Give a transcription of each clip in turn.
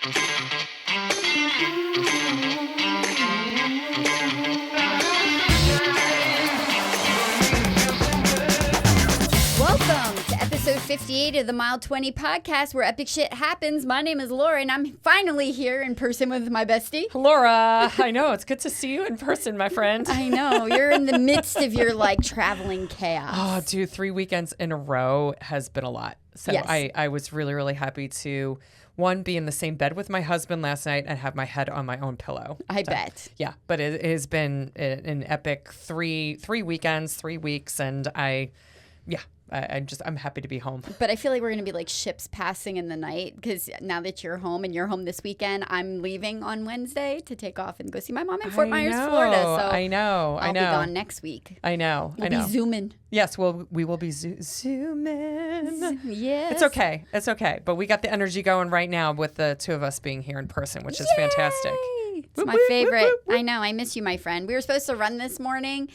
Welcome to episode 58 of the Mile 20 podcast where epic shit happens. My name is Laura and I'm finally here in person with my bestie. Laura, I know. It's good to see you in person, my friend. I know. You're in the midst of your traveling chaos. Oh, dude, 3 weekends in a row has been a lot. So Yes. I was really, really happy to, one, be in the same bed with my husband last night and have my head on my own pillow. I bet. Yeah, but it has been an epic three weekends, 3 weeks, and I'm happy to be home. But I feel like we're going to be like ships passing in the night because now that you're home and you're home this weekend, I'm leaving on Wednesday to take off and go see my mom in Fort Myers, Florida. So I know. I'll be gone next week. I know. We'll be zooming. Yes, we will be zooming. Yes. It's okay. It's okay. But we got the energy going right now with the two of us being here in person, which is fantastic. It's my favorite. I know. I miss you, my friend. We were supposed to run this morning,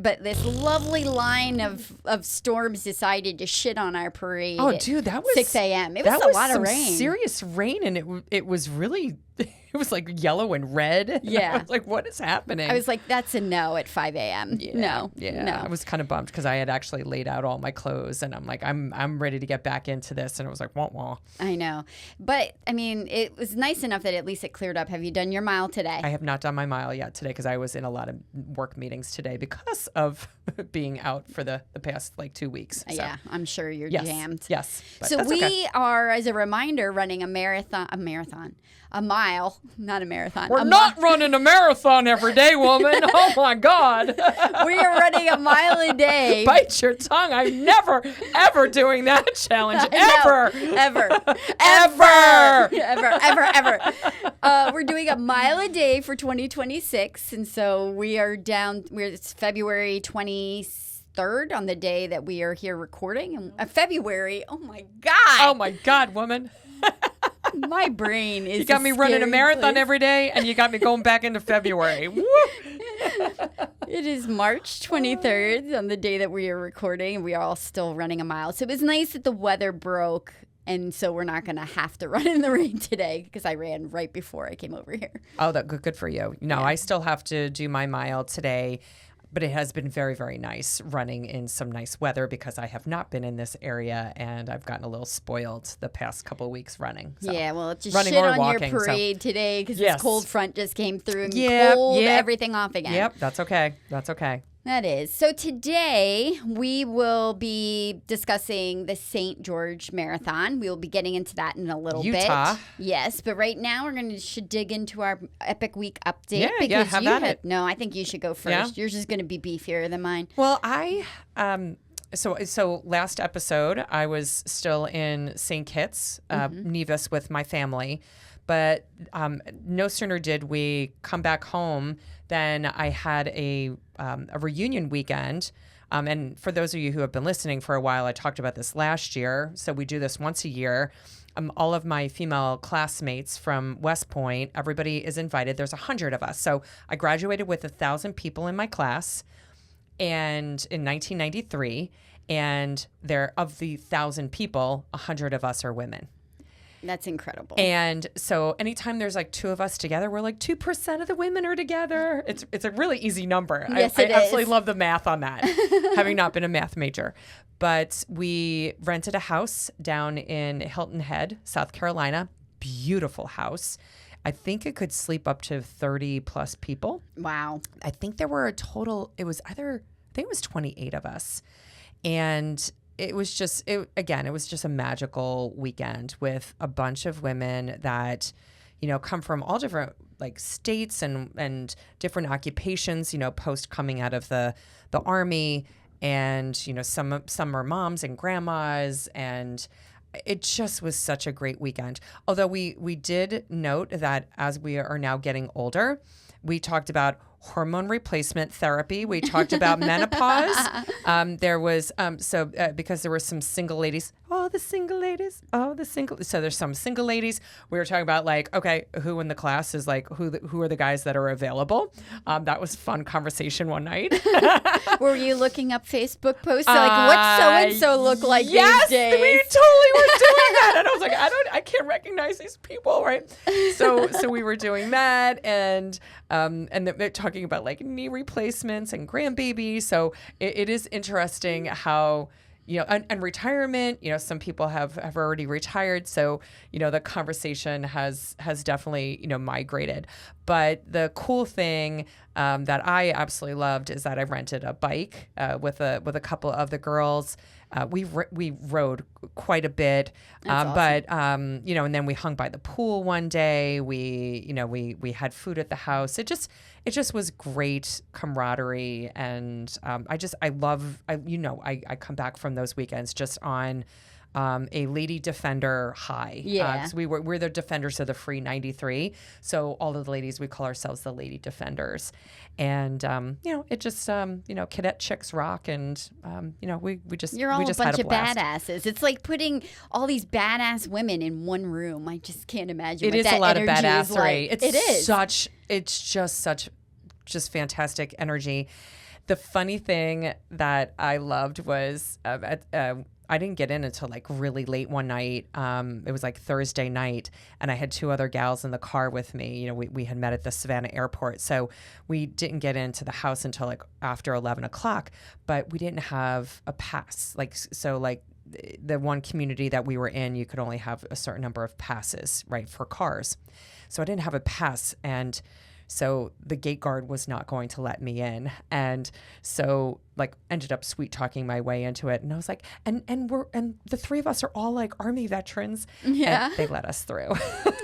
but this lovely line of storms decided to shit on our parade. Oh, dude, that was 6 a.m. It was a lot of rain. Serious rain, and it was really. It was like yellow and red. Yeah. I was like, what is happening? I was like, that's a no at 5 a.m. Yeah, No. I was kind of bummed because I had actually laid out all my clothes, and I'm like, I'm ready to get back into this, and it was like, wah wah. I know, but I mean, it was nice enough that at least it cleared up. Have you done your mile today? I have not done my mile yet today because I was in a lot of work meetings today because of being out for the past 2 weeks. So. Yeah, I'm sure you're Yes. jammed. Yes. But So that's we okay. are, as a reminder, running a mile, not a marathon. We're not running a marathon every day, woman. Oh my God. We are running a mile a day. Bite your tongue. I'm never, ever doing that challenge. No, ever. We're doing a mile a day for 2026. And so we are down, it's February 23rd on the day that we are here recording. And February, oh my God. Oh my God, woman. My brain is You got me running a scary marathon place. every day, and you got me going back into February. Woo! It is March 23rd on the day that we are recording, and we are all still running a mile. So it was nice that the weather broke, and so we're not going to have to run in the rain today because I ran right before I came over here. Oh, that good for you. No, I still have to do my mile today, but it has been very, very nice running in some nice weather because I have not been in this area, and I've gotten a little spoiled the past couple of weeks running. So. Yeah, well, it's just Running shit or on walking, your so- parade today because Yes. this cold front just came through and Yep, cooled yep. everything off again. Yep, that's okay. That's okay. That is. So today we will be discussing the St. George Marathon. We will be getting into that in a little Utah. bit. Yes, but right now should dig into our Epic Week update. Yeah, because have you at had, it. No, I think you should go first. Yeah? Yours is going to be beefier than mine. Well, so last episode I was still in St. Kitts, Nevis with my family, but no sooner did we come back home than I had a reunion weekend. And for those of you who have been listening for a while, I talked about this last year. So we do this once a year. All of my female classmates from West Point, everybody is invited. There's 100 of us. So I graduated with 1,000 people in my class, and in 1993, and of the 1,000 people, 100 of us are women. That's incredible. And so anytime there's two of us together, we're 2% of the women are together. It's a really easy number. Yes, I it is. absolutely love the math on that, having not been a math major. But we rented a house down in Hilton Head, South Carolina. Beautiful house. I think it could sleep up to 30 plus people. Wow. I think there were a total, it was 28 of us. And it was just a magical weekend with a bunch of women that, come from all different states and different occupations, post coming out of the Army. And, some are moms and grandmas, and it just was such a great weekend. Although we did note that as we are now getting older, we talked about hormone replacement therapy. We talked about menopause. There was because there were some single ladies. all the single ladies, So there's some single ladies. We were talking about like, okay, who in the class is like, who are the guys that are available? That was a fun conversation one night. Were you looking up Facebook posts like what so-and-so look like yes, these days? We totally were doing that. And I was like, I can't recognize these people, right? So we were doing that, and they're talking about like knee replacements and grandbabies. So it is interesting how, you know, and retirement, you know, some people have already retired. So, you know, the conversation has definitely, you know, migrated. But the cool thing that I absolutely loved is that I rented a bike with a couple of the girls. We rode quite a bit, That's awesome. But you know, and then we hung by the pool one day. We had food at the house. It just was great camaraderie, and I come back from those weekends just on a Lady Defender high. Yeah. 'Cause we're the defenders of the Free 93. So all of the ladies, we call ourselves the Lady Defenders. And, you know, it just, you know, cadet chicks rock. And, you know, we just You're all we just a bunch had a of blast. badasses. It's like putting all these badass women in one room. I just can't imagine It what is that a lot of energy is badassery. like. It is. It's just such fantastic energy. The funny thing that I loved was I didn't get in until like really late one night. It was like Thursday night, and I had two other gals in the car with me. You know, we had met at the Savannah airport, so we didn't get into the house until like after 11 o'clock. But we didn't have a pass. Like the one community that we were in, you could only have a certain number of passes, right, for cars. So I didn't have a pass, and so the gate guard was not going to let me in. And so like ended up sweet talking my way into it. And I was like, and the three of us are all like Army veterans. Yeah. And they let us through.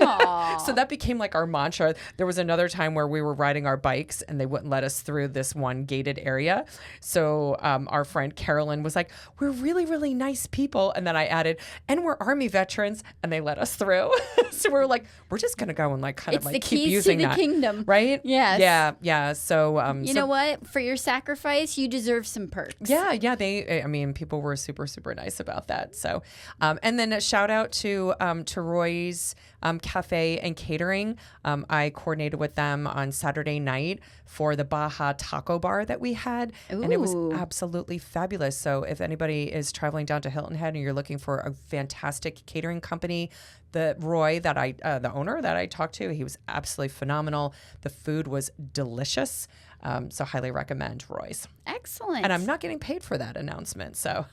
Aw. So that became like our mantra. There was another time where we were riding our bikes and they wouldn't let us through this one gated area. So our friend Carolyn was like, we're really, really nice people. And then I added, and we're Army veterans, and they let us through. So we were like, we're just going to go and like kind It's of the like keep keys using to the that. kingdom. Right? Yes. Yeah. So, You know what? For your sacrifice, you deserve some perks. Yeah. People were super, super nice about that. So, and then a shout out to Roy's Cafe and Catering. I coordinated with them on Saturday night for the Baja Taco Bar that we had, and it was Ooh. absolutely fabulous. So, if anybody is traveling down to Hilton Head and you're looking for a fantastic catering company, the owner that I talked to, he was absolutely phenomenal. The food was delicious. So highly recommend Roy's. Excellent. And I'm not getting paid for that announcement. So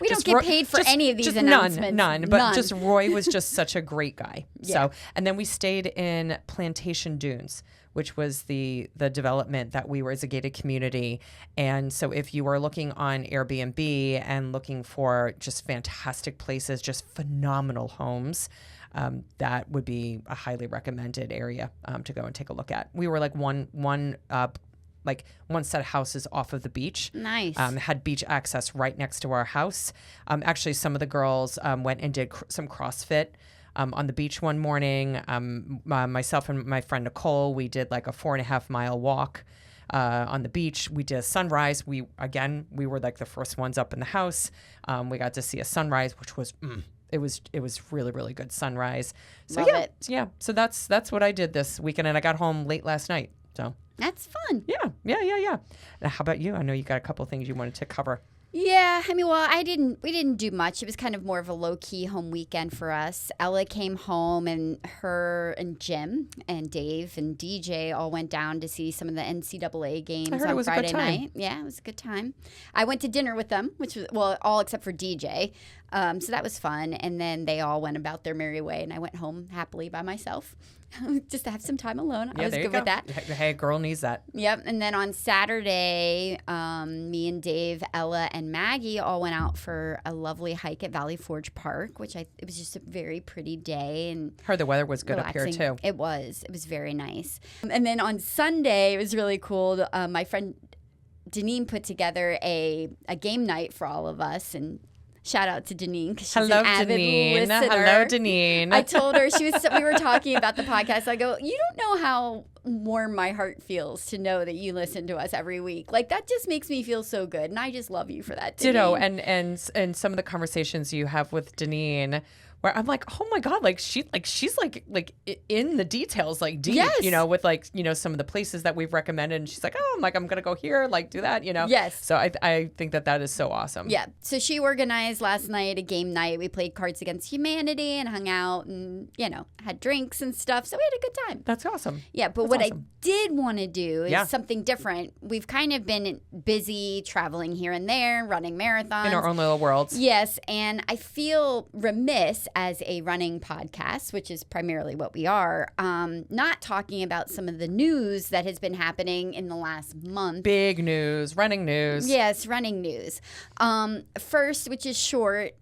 We don't get paid for any of these announcements. None. But just Roy was just such a great guy. Yeah. So, and then we stayed in Plantation Dunes, which was the development that we were as a gated community. And so if you are looking on Airbnb and looking for just fantastic places, just phenomenal homes, that would be a highly recommended area to go and take a look at. We were like one set of houses off of the beach. Nice. Had beach access right next to our house. Actually, some of the girls went and did some CrossFit on the beach one morning. Myself and my friend Nicole, we did like a 4.5 mile walk on the beach. We did a sunrise. We were like the first ones up in the house. We got to see a sunrise, which was it was really, really good sunrise. So Love it. yeah. So that's what I did this weekend, and I got home late last night. So That's fun. yeah. Now, how about you? I know you got a couple things you wanted to cover. Yeah, I mean, well, we didn't do much. It was kind of more of a low-key home weekend for us. Ella came home, and her and Jim and Dave and DJ all went down to see some of the NCAA games I heard it on was a good Friday time. night. Yeah, it was a good time. I went to dinner with them, which was, well, all except for DJ. So that was fun. And then they all went about their merry way, and I went home happily by myself just to have some time alone. I was there you good go. with that. Hey, a girl needs that. Yep. And then on Saturday, me and Dave, Ella, and Maggie all went out for a lovely hike at Valley Forge Park, it was just a very pretty day and Heard the weather was good relaxing. up here too. It was very nice. And then on Sunday, it was really cool. My friend Deneen put together a game night for all of us, and Shout out to Deneen, because she's Hello, an avid Deneen. listener. Hello, Deneen. I told her, we were talking about the podcast. I go, you don't know how warm my heart feels to know that you listen to us every week. Like, that just makes me feel so good, and I just love you for that, Deneen. Ditto. And some of the conversations you have with Deneen, where I'm like, oh my God, like she's in the details, like deep, Yes. with some of the places that we've recommended. And she's like, oh, I'm going to go here, like do that, Yes. So I think that is so awesome. Yeah. So she organized last night a game night. We played Cards Against Humanity and hung out and, had drinks and stuff. So we had a good time. That's awesome. Yeah. But what I did want to do is something different. We've kind of been busy traveling here and there, running marathons. In our own little worlds. Yes. And I feel remiss as a running podcast, which is primarily what we are, not talking about some of the news that has been happening in the last month. Big news, running news. Yes, running news. First, which is short,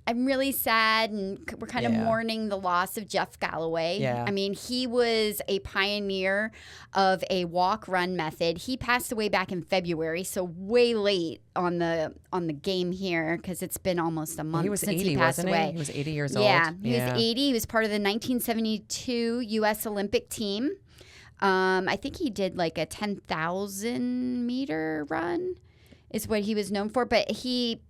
I'm really sad, and we're kind of mourning the loss of Jeff Galloway. Yeah. I mean, he was a pioneer of a walk-run method. He passed away back in February, so way late on the game here, because it's been almost a month since 80, he passed wasn't away. He was 80 years old. Yeah, he was 80. He was part of the 1972 U.S. Olympic team. I think he did like a 10,000 meter run is what he was known for, but he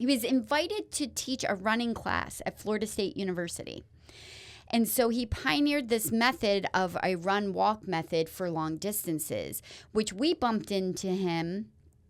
was invited to teach a running class at Florida State University. And so he pioneered this method of a run-walk method for long distances, which we bumped into him.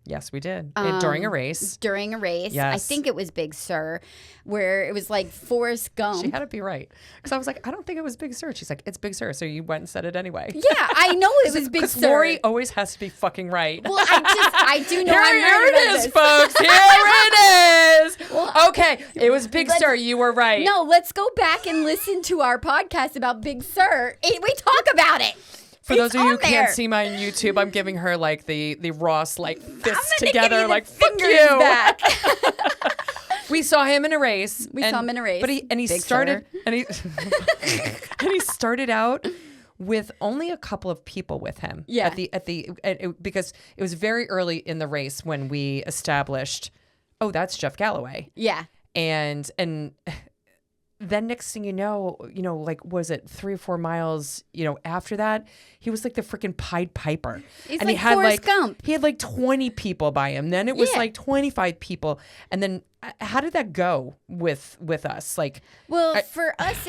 Yes, we did. During a race. During a race. Yes. I think it was Big Sur, where it was like Forrest Gump. She had to be right. Because I was like, I don't think it was Big Sur. She's like, it's Big Sur. So you went and said it anyway. Yeah, I know it was Big Sur. Lori always has to be fucking right. Well, I do know Here it is, folks. Here it is. Well, okay, it was Big Sur. You were right. No, let's go back and listen to our podcast about Big Sur. We talk about it. For those of you who can't see my YouTube, I'm giving her like the Ross like fists together, like fuck you. Back. We saw him in a race. Saw him in a race. But he started and he and he started out with only a couple of people with him. Yeah. Because it was very early in the race when we established, oh, that's Jeff Galloway. Yeah. And then next thing you know, like, was it 3 or 4 miles, after that, he was like the freaking Pied Piper. He's and like he had Forrest Gump. He had like 20 people by him. Then it was like 25 people. And then how did that go with us? Like, well, for us,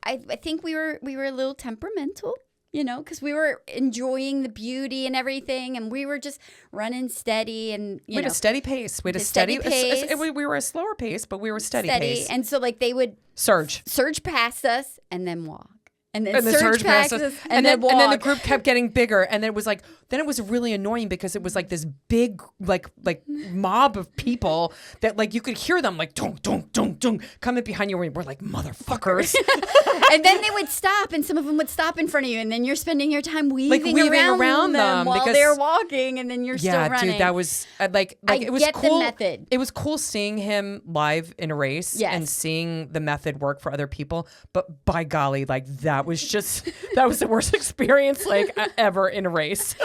I think we were a little temperamental. Because we were enjoying the beauty and everything, and we were just running steady, and we had a steady pace. We had a steady pace. We were a slower pace, but we were steady pace. And so, like, they would surge past us and then walk. And then surge past us and then walk. And then the group kept getting bigger. And then it was like, then it was really annoying because it was like this big, like mob of people that like you could hear them like dunk, dunk, dunk, dunk coming behind you. And we're like, motherfuckers. And then they would stop, and some of them would stop in front of you. And then you're spending your time weaving around them while they're walking. And then you're still running. Yeah, dude, that was like it was cool. The method. It was cool seeing him live in a race and seeing the method work for other people. But by golly, like that was the worst experience like ever in a race.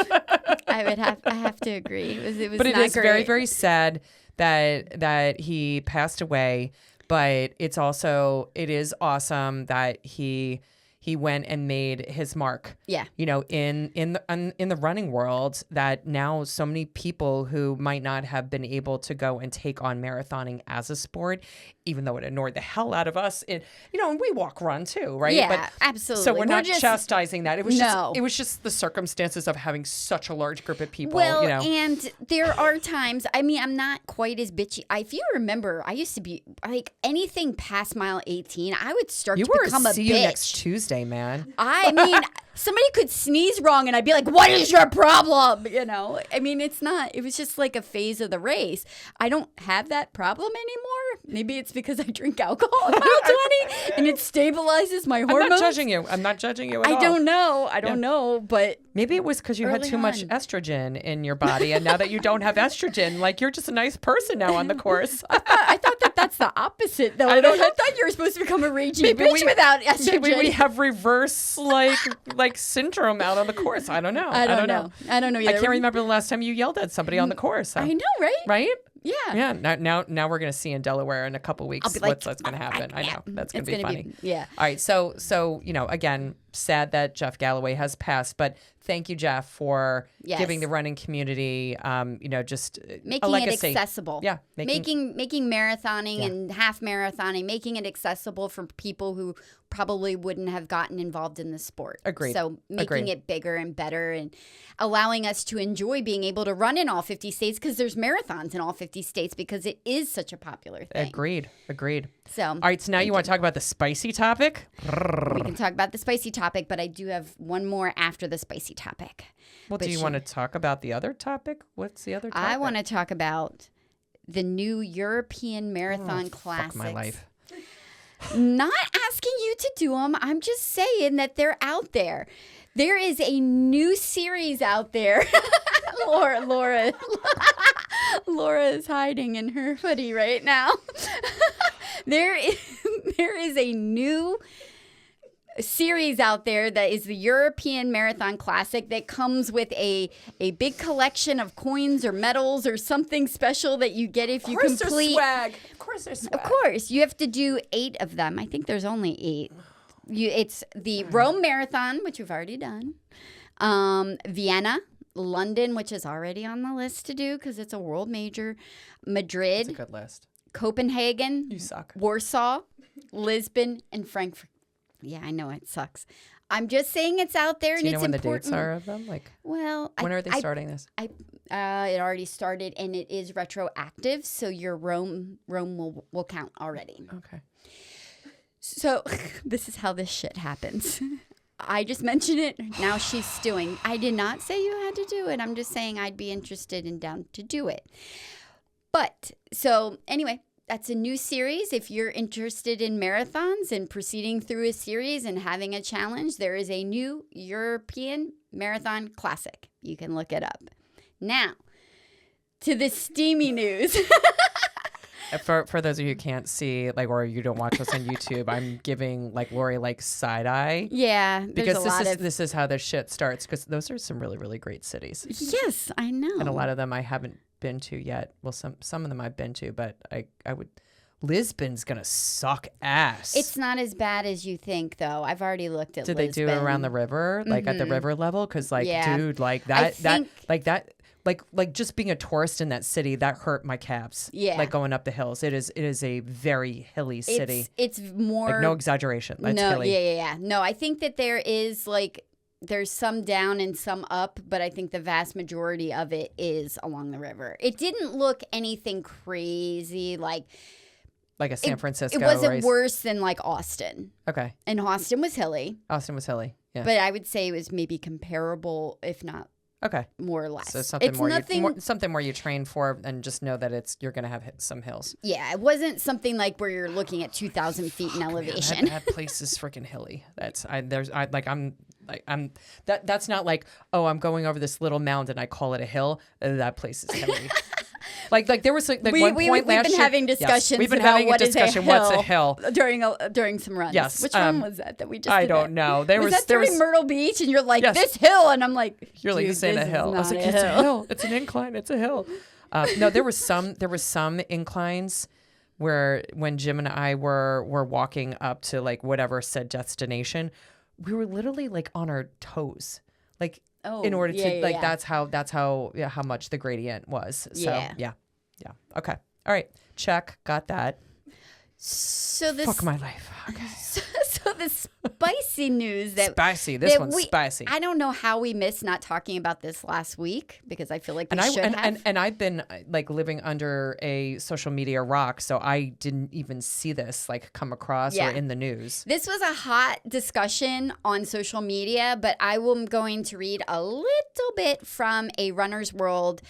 I have to agree. It was but not it is great. very, very sad that he passed away. But it is awesome that he went and made his mark. Yeah. In the running world, that now so many people who might not have been able to go and take on marathoning as a sport, even though it annoyed the hell out of us. And we run too, right? Yeah, absolutely. So we're not chastising that. It was just the circumstances of having such a large group of people. Well, and there are times. I mean, I'm not quite as bitchy. If you remember, I used to be like anything past mile 18. I would start to become a bitch. See you next Tuesday, man. I mean, somebody could sneeze wrong and I'd be like, what is your problem? I mean, it was just like a phase of the race. I don't have that problem anymore. Maybe it's because I drink alcohol at mile 20 and it stabilizes my hormones. I'm not judging you at all. I don't know, but maybe it was because you had too much estrogen in your body, and now that you don't have estrogen, like you're just a nice person now on the course. I thought that's the opposite, though. I thought you were supposed to become a raging bitch without estrogen. Maybe we have reverse like syndrome out on the course. I don't know. I don't know either. I can't remember the last time you yelled at somebody on the course. I know, right? Right? Yeah. Now we're gonna see in Delaware in a couple weeks be like, what's gonna happen. I know that's gonna be funny. Yeah. All right. So again, sad that Jeff Galloway has passed, but thank you, Jeff, for giving the running community, just making a it legacy. accessible. Yeah. Making marathoning and half marathoning, making it accessible for people who probably wouldn't have gotten involved in the sport. Agreed. So making it bigger and better and allowing us to enjoy being able to run in all 50 states because there's marathons in all 50 states because it is such a popular thing. Agreed. So, all right. So now you want to talk about the spicy topic? We can talk about the spicy topic, but I do have one more after the spicy topic. Well, do you want to talk about the other topic? What's the other topic? I want to talk about the new European Marathon Classics. Fuck my life. Not asking you to do them. I'm just saying that they're out there. There is a new series out there. Laura is hiding in her hoodie right now. There is a new series out there that is the European Marathon Classic that comes with a big collection of coins or medals or something special that you get if you complete. Of course there's swag. Of course. You have to do 8 of them. I think there's only 8. It's the Rome Marathon, which we've already done. Vienna, London, which is already on the list to do because it's a world major. Madrid. That's a good list. Copenhagen. You suck. Warsaw, Lisbon, and Frankfurt. Yeah, I know it sucks. I'm just saying it's out there, and it's important. Do you know when the dates are of them? Like, well, when are they starting this? It already started, and it is retroactive, so your Rome will count already. Okay. So this is how this shit happens. I just mentioned it. Now she's stewing. I did not say you had to do it. I'm just saying I'd be interested and down to do it. But so anyway. That's a new series. If you're interested in marathons and proceeding through a series and having a challenge, there is a new European Marathon Classic. You can look it up. Now, to the steamy news. For those of you who can't see, like, or you don't watch us on YouTube, I'm giving like Lori like side eye. Yeah, because this is how this shit starts. Because those are some really, really great cities. Yes, I know. And a lot of them I haven't been to yet. Well, some of them I've been to, but I would. Lisbon's gonna suck ass. It's not as bad as you think, though. I've already looked at. Did they do it around the river, like at the river level? Because dude, like that just being a tourist in that city, that hurt my calves. Yeah, like going up the hills. It is a very hilly city. It's more like, no exaggeration. It's hilly. Yeah. No, I think that there's some down and some up, but I think the vast majority of it is along the river. It didn't look anything crazy like a San Francisco. It wasn't race. Worse than like Austin. Okay. And Austin was hilly. Yeah. But I would say it was maybe comparable, if not more or less. So something more you train for, and just know that you're going to have some hills. Yeah, it wasn't something like where you're looking at 2,000 feet in elevation. Man, that place is freaking hilly. That's not like, oh, I'm going over this little mound and I call it a hill. That place is hilly. Like there was one point last year. We've been having discussions. Yes, we've been having a discussion. What's a hill during some runs? Yes. Which one was that we just? I don't know. Was that during Myrtle Beach? And you're like, this hill, and I'm like, you're like, this ain't a hill. I was like, it's a hill. It's an incline. It's a hill. No, there was some inclines where when Jim and I were walking up to like whatever said destination, we were literally like on our toes, like. In order to that's how much the gradient was. So yeah. Okay. All right. Check. Got that. So this fuck my life. Okay. So the spicy news that spicy. This one's spicy. I don't know how we missed not talking about this last week because I feel like we should have. And I've been like living under a social media rock, so I didn't even see this like come across or in the news. This was a hot discussion on social media, but I am going to read a little bit from a Runner's World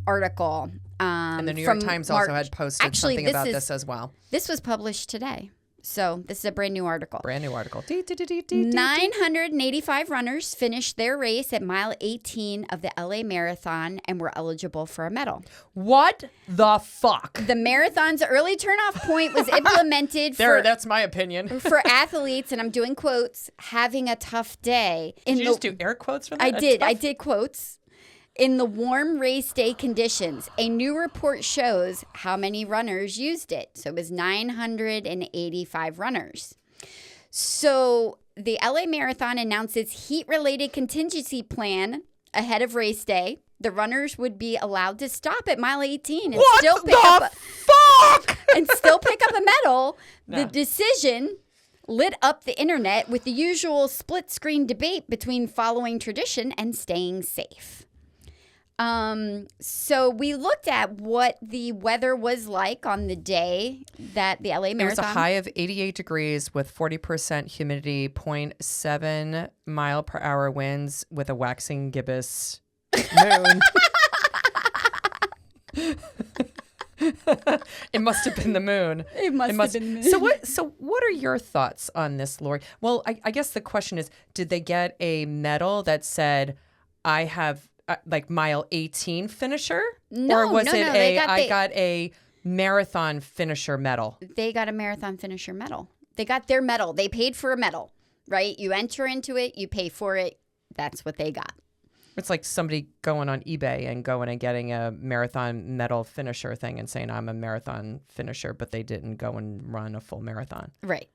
article. And the New York Times also had posted something about this as well. This was published today. So this is a brand new article. 985 runners finished their race at mile 18 of the LA Marathon and were eligible for a medal. What the fuck? The marathon's early turnoff point was implemented that's my opinion. for athletes, and I'm doing quotes, having a tough day. Did you just do air quotes for that? I did quotes. In the warm race day conditions, a new report shows how many runners used it. So it was 985 runners. So the LA Marathon announced its heat-related contingency plan ahead of race day. The runners would be allowed to stop at mile 18 and still pick up a medal. No. The decision lit up the internet with the usual split-screen debate between following tradition and staying safe. So we looked at what the weather was like on the day that the LA Marathon. It was a high of 88 degrees with 40% humidity, 0.7 mile per hour winds with a waxing gibbous moon. It must have been the moon. It must have been the moon. So what are your thoughts on this, Lori? Well, I guess the question is, did they get a medal that said, I have like mile 18 finisher? No, or was no, it no, I got a marathon finisher medal? They got a marathon finisher medal. They got their medal. They paid for a medal, right? You enter into it, you pay for it. That's what they got. It's like somebody going on eBay and going and getting a marathon medal finisher thing and saying, I'm a marathon finisher, but they didn't go and run a full marathon. Right.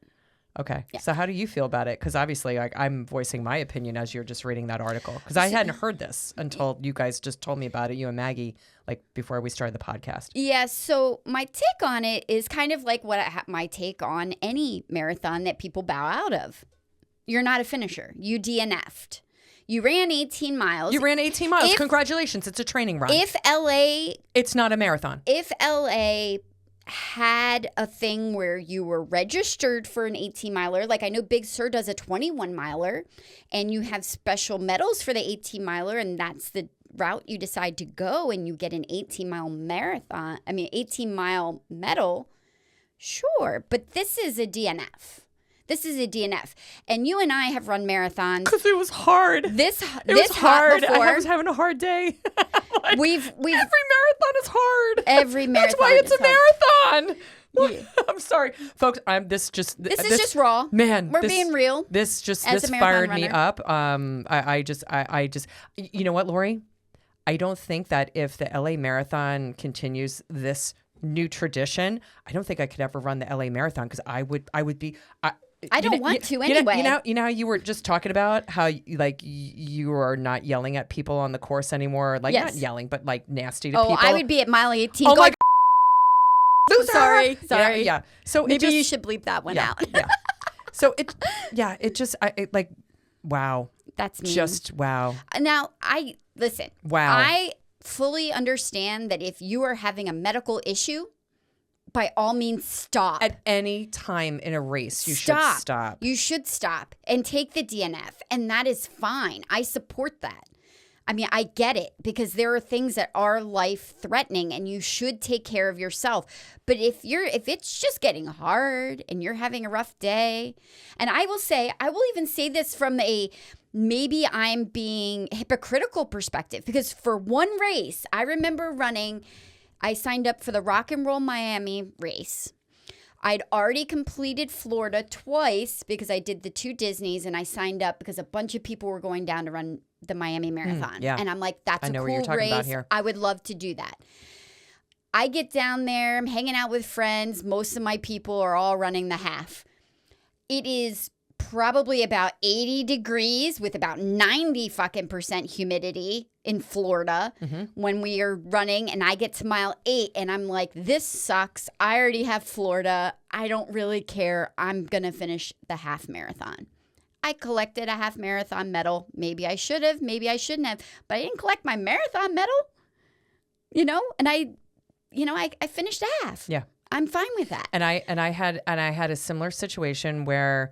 Okay. Yeah. So how do you feel about it? Because obviously I'm voicing my opinion as you're just reading that article. Because I hadn't heard this until you guys just told me about it, you and Maggie, like before we started the podcast. Yeah. So my take on it is kind of like my take on any marathon that people bow out of. You're not a finisher. You DNF'd. You ran 18 miles. You ran 18 miles. Congratulations. It's a training run. If LA... It's not a marathon. If LA had a thing where you were registered for an 18-miler, like I know Big Sur does a 21-miler, and you have special medals for the 18-miler, and that's the route you decide to go, and you get an 18-mile marathon, 18-mile medal, sure. But this is a DNF. This is a DNF. And you and I have run marathons. Because it was hard. It was hard. I was having a hard day. Like, every marathon is hard. Every marathon. That's why it's a marathon. Yeah. I'm sorry, folks. This is just raw. Man, we're being real. This fired me up. I just you know what, Lori? I don't think that if the LA Marathon continues this new tradition, I don't think I could ever run the LA Marathon because I would be. I don't want to anyway. You know how you were just talking about how you are not yelling at people on the course anymore, like not yelling, but like nasty to people. I would be at mile 18. Oh my God. Sorry. Yeah. So maybe you should bleep that one out. Yeah. So wow. That's mean. Just wow. Now listen. Wow. I fully understand that if you are having a medical issue, by all means, stop. At any time in a race, you should stop. You should stop and take the DNF, and that is fine. I support that. I mean, I get it because there are things that are life-threatening, and you should take care of yourself. But if it's just getting hard and you're having a rough day, and I will even say this from a maybe I'm being hypocritical perspective, because for one race, I remember running. I signed up for the Rock and Roll Miami race. I'd already completed Florida twice because I did the 2 Disneys, and I signed up because a bunch of people were going down to run the Miami Marathon. Yeah. And I'm like, that's a cool race. About here. I would love to do that. I get down there, I'm hanging out with friends. Most of my people are all running the half. It is probably about 80 degrees with about 90% humidity in Florida when we are running, and I get to mile 8 and I'm like, this sucks. I already have Florida. I don't really care. I'm going to finish the half marathon. I collected a half marathon medal. Maybe I should have, maybe I shouldn't have, but I didn't collect my marathon medal, and I finished a half. Yeah. I'm fine with that. And I had a similar situation where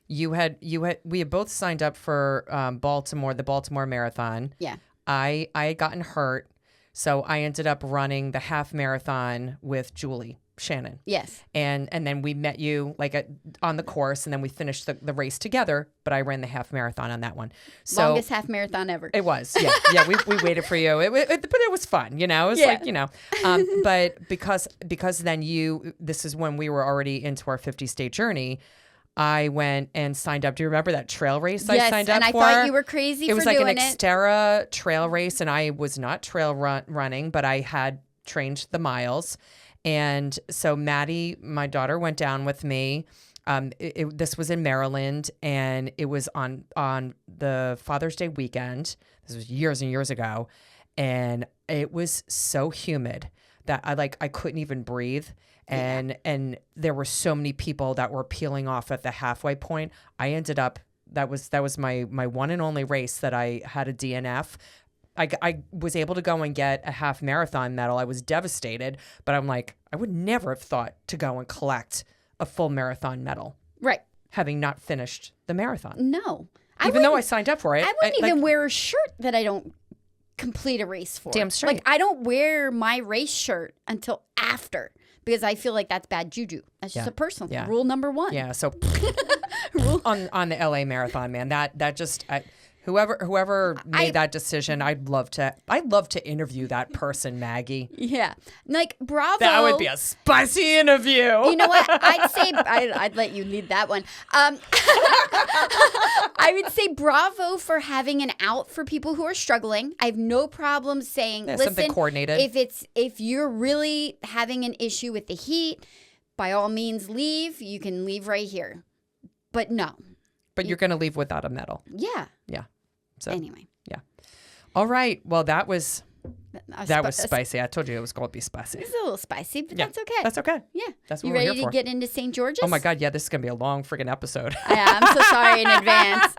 we had both signed up for the Baltimore Marathon. Yeah. I had gotten hurt, so I ended up running the half marathon with Julie Shannon. Yes. And then we met you on the course, and then we finished the race together, but I ran the half marathon on that one. So longest half marathon ever. It was. Yeah. Yeah, we waited for you. but it was fun, It was but because then this is when we were already into our 50-state journey, I went and signed up. Do you remember that trail race Yes, I signed up and I for? thought you were crazy It for was like an doing it. Xterra trail race, and I was not trail running, but I had trained the miles. And so Maddie, my daughter, went down with me. This was in Maryland, and it was on the Father's Day weekend. This was years and years ago, and it was so humid that I couldn't even breathe. And there were so many people that were peeling off at the halfway point. I ended up, that was my one and only race that I had a DNF. I was able to go and get a half marathon medal. I was devastated, but I'm like, I would never have thought to go and collect a full marathon medal. Right. Having not finished the marathon. No. Even though I signed up for it. I wouldn't even wear a shirt that I don't complete a race for. Damn straight. Like, I don't wear my race shirt until after because I feel like that's bad juju. That's just a personal rule number 1. Yeah. So on the LA Marathon, man, that just whoever made that decision, I'd love to interview that person, Maggie. Yeah. Like, bravo. That would be a spicy interview. You know what? I'd say I'd let you lead that one. I would say bravo for having an out for people who are struggling. I have no problem saying, listen, something coordinated. If you're really having an issue with the heat, by all means leave. You can leave right here. But no. But you're going to leave without a medal. Yeah. Yeah. So anyway. Yeah. All right. Well, that was spicy. I told you it was going to be spicy. It's a little spicy, but that's okay. That's okay. Yeah. That's what you we're ready here to for. get into St. George's? Oh my God. Yeah. This is going to be a long freaking episode. Yeah, I'm so sorry in advance.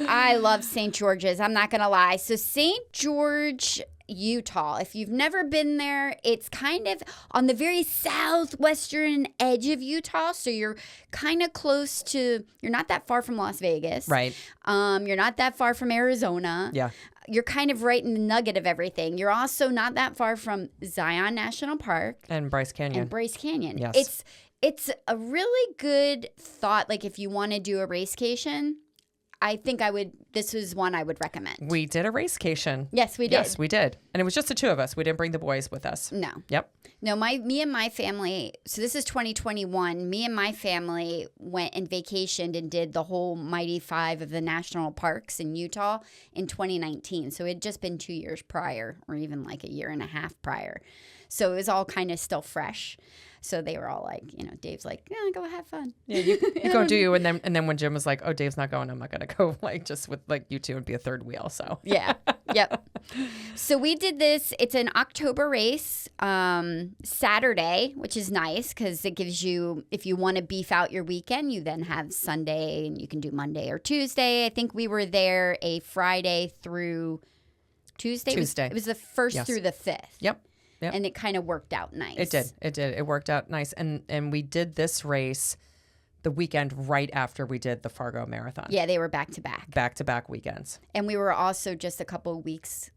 I love St. George's. I'm not going to lie. So St. George, Utah, if you've never been there, it's kind of on the very southwestern edge of Utah. So you're kind of close to, you're not that far from Las Vegas. Right. You're not that far from Arizona. Yeah. You're kind of right in the nugget of everything. You're also not that far from Zion National Park. And Bryce Canyon. Yes. It's a really good thought. Like, if you want to do a racecation, I think this was one I would recommend. We did a racecation. Yes, we did. Yes, we did. And it was just the two of us. We didn't bring the boys with us. No. Yep. No, me and my family, so this is 2021, me and my family went and vacationed and did the whole Mighty 5 of the national parks in Utah in 2019. So it had just been 2 years prior, or even like a year and a half prior. So it was all kind of still fresh. So they were all like, Dave's like, yeah, go have fun. Yeah, you go do you. And then when Jim was like, oh, Dave's not going, I'm not going to go, like, just with like you two and be a third wheel. So yeah. Yep. So we did this. It's an October race, Saturday, which is nice because it gives you, if you want to beef out your weekend, you then have Sunday and you can do Monday or Tuesday. I think we were there a Friday through Tuesday. It was the 1st through the 5th. Yep. And it kind of worked out nice. It did. It worked out nice. And we did this race the weekend right after we did the Fargo Marathon. Yeah, they were back to back. Back to back weekends. And we were also just a couple of weeks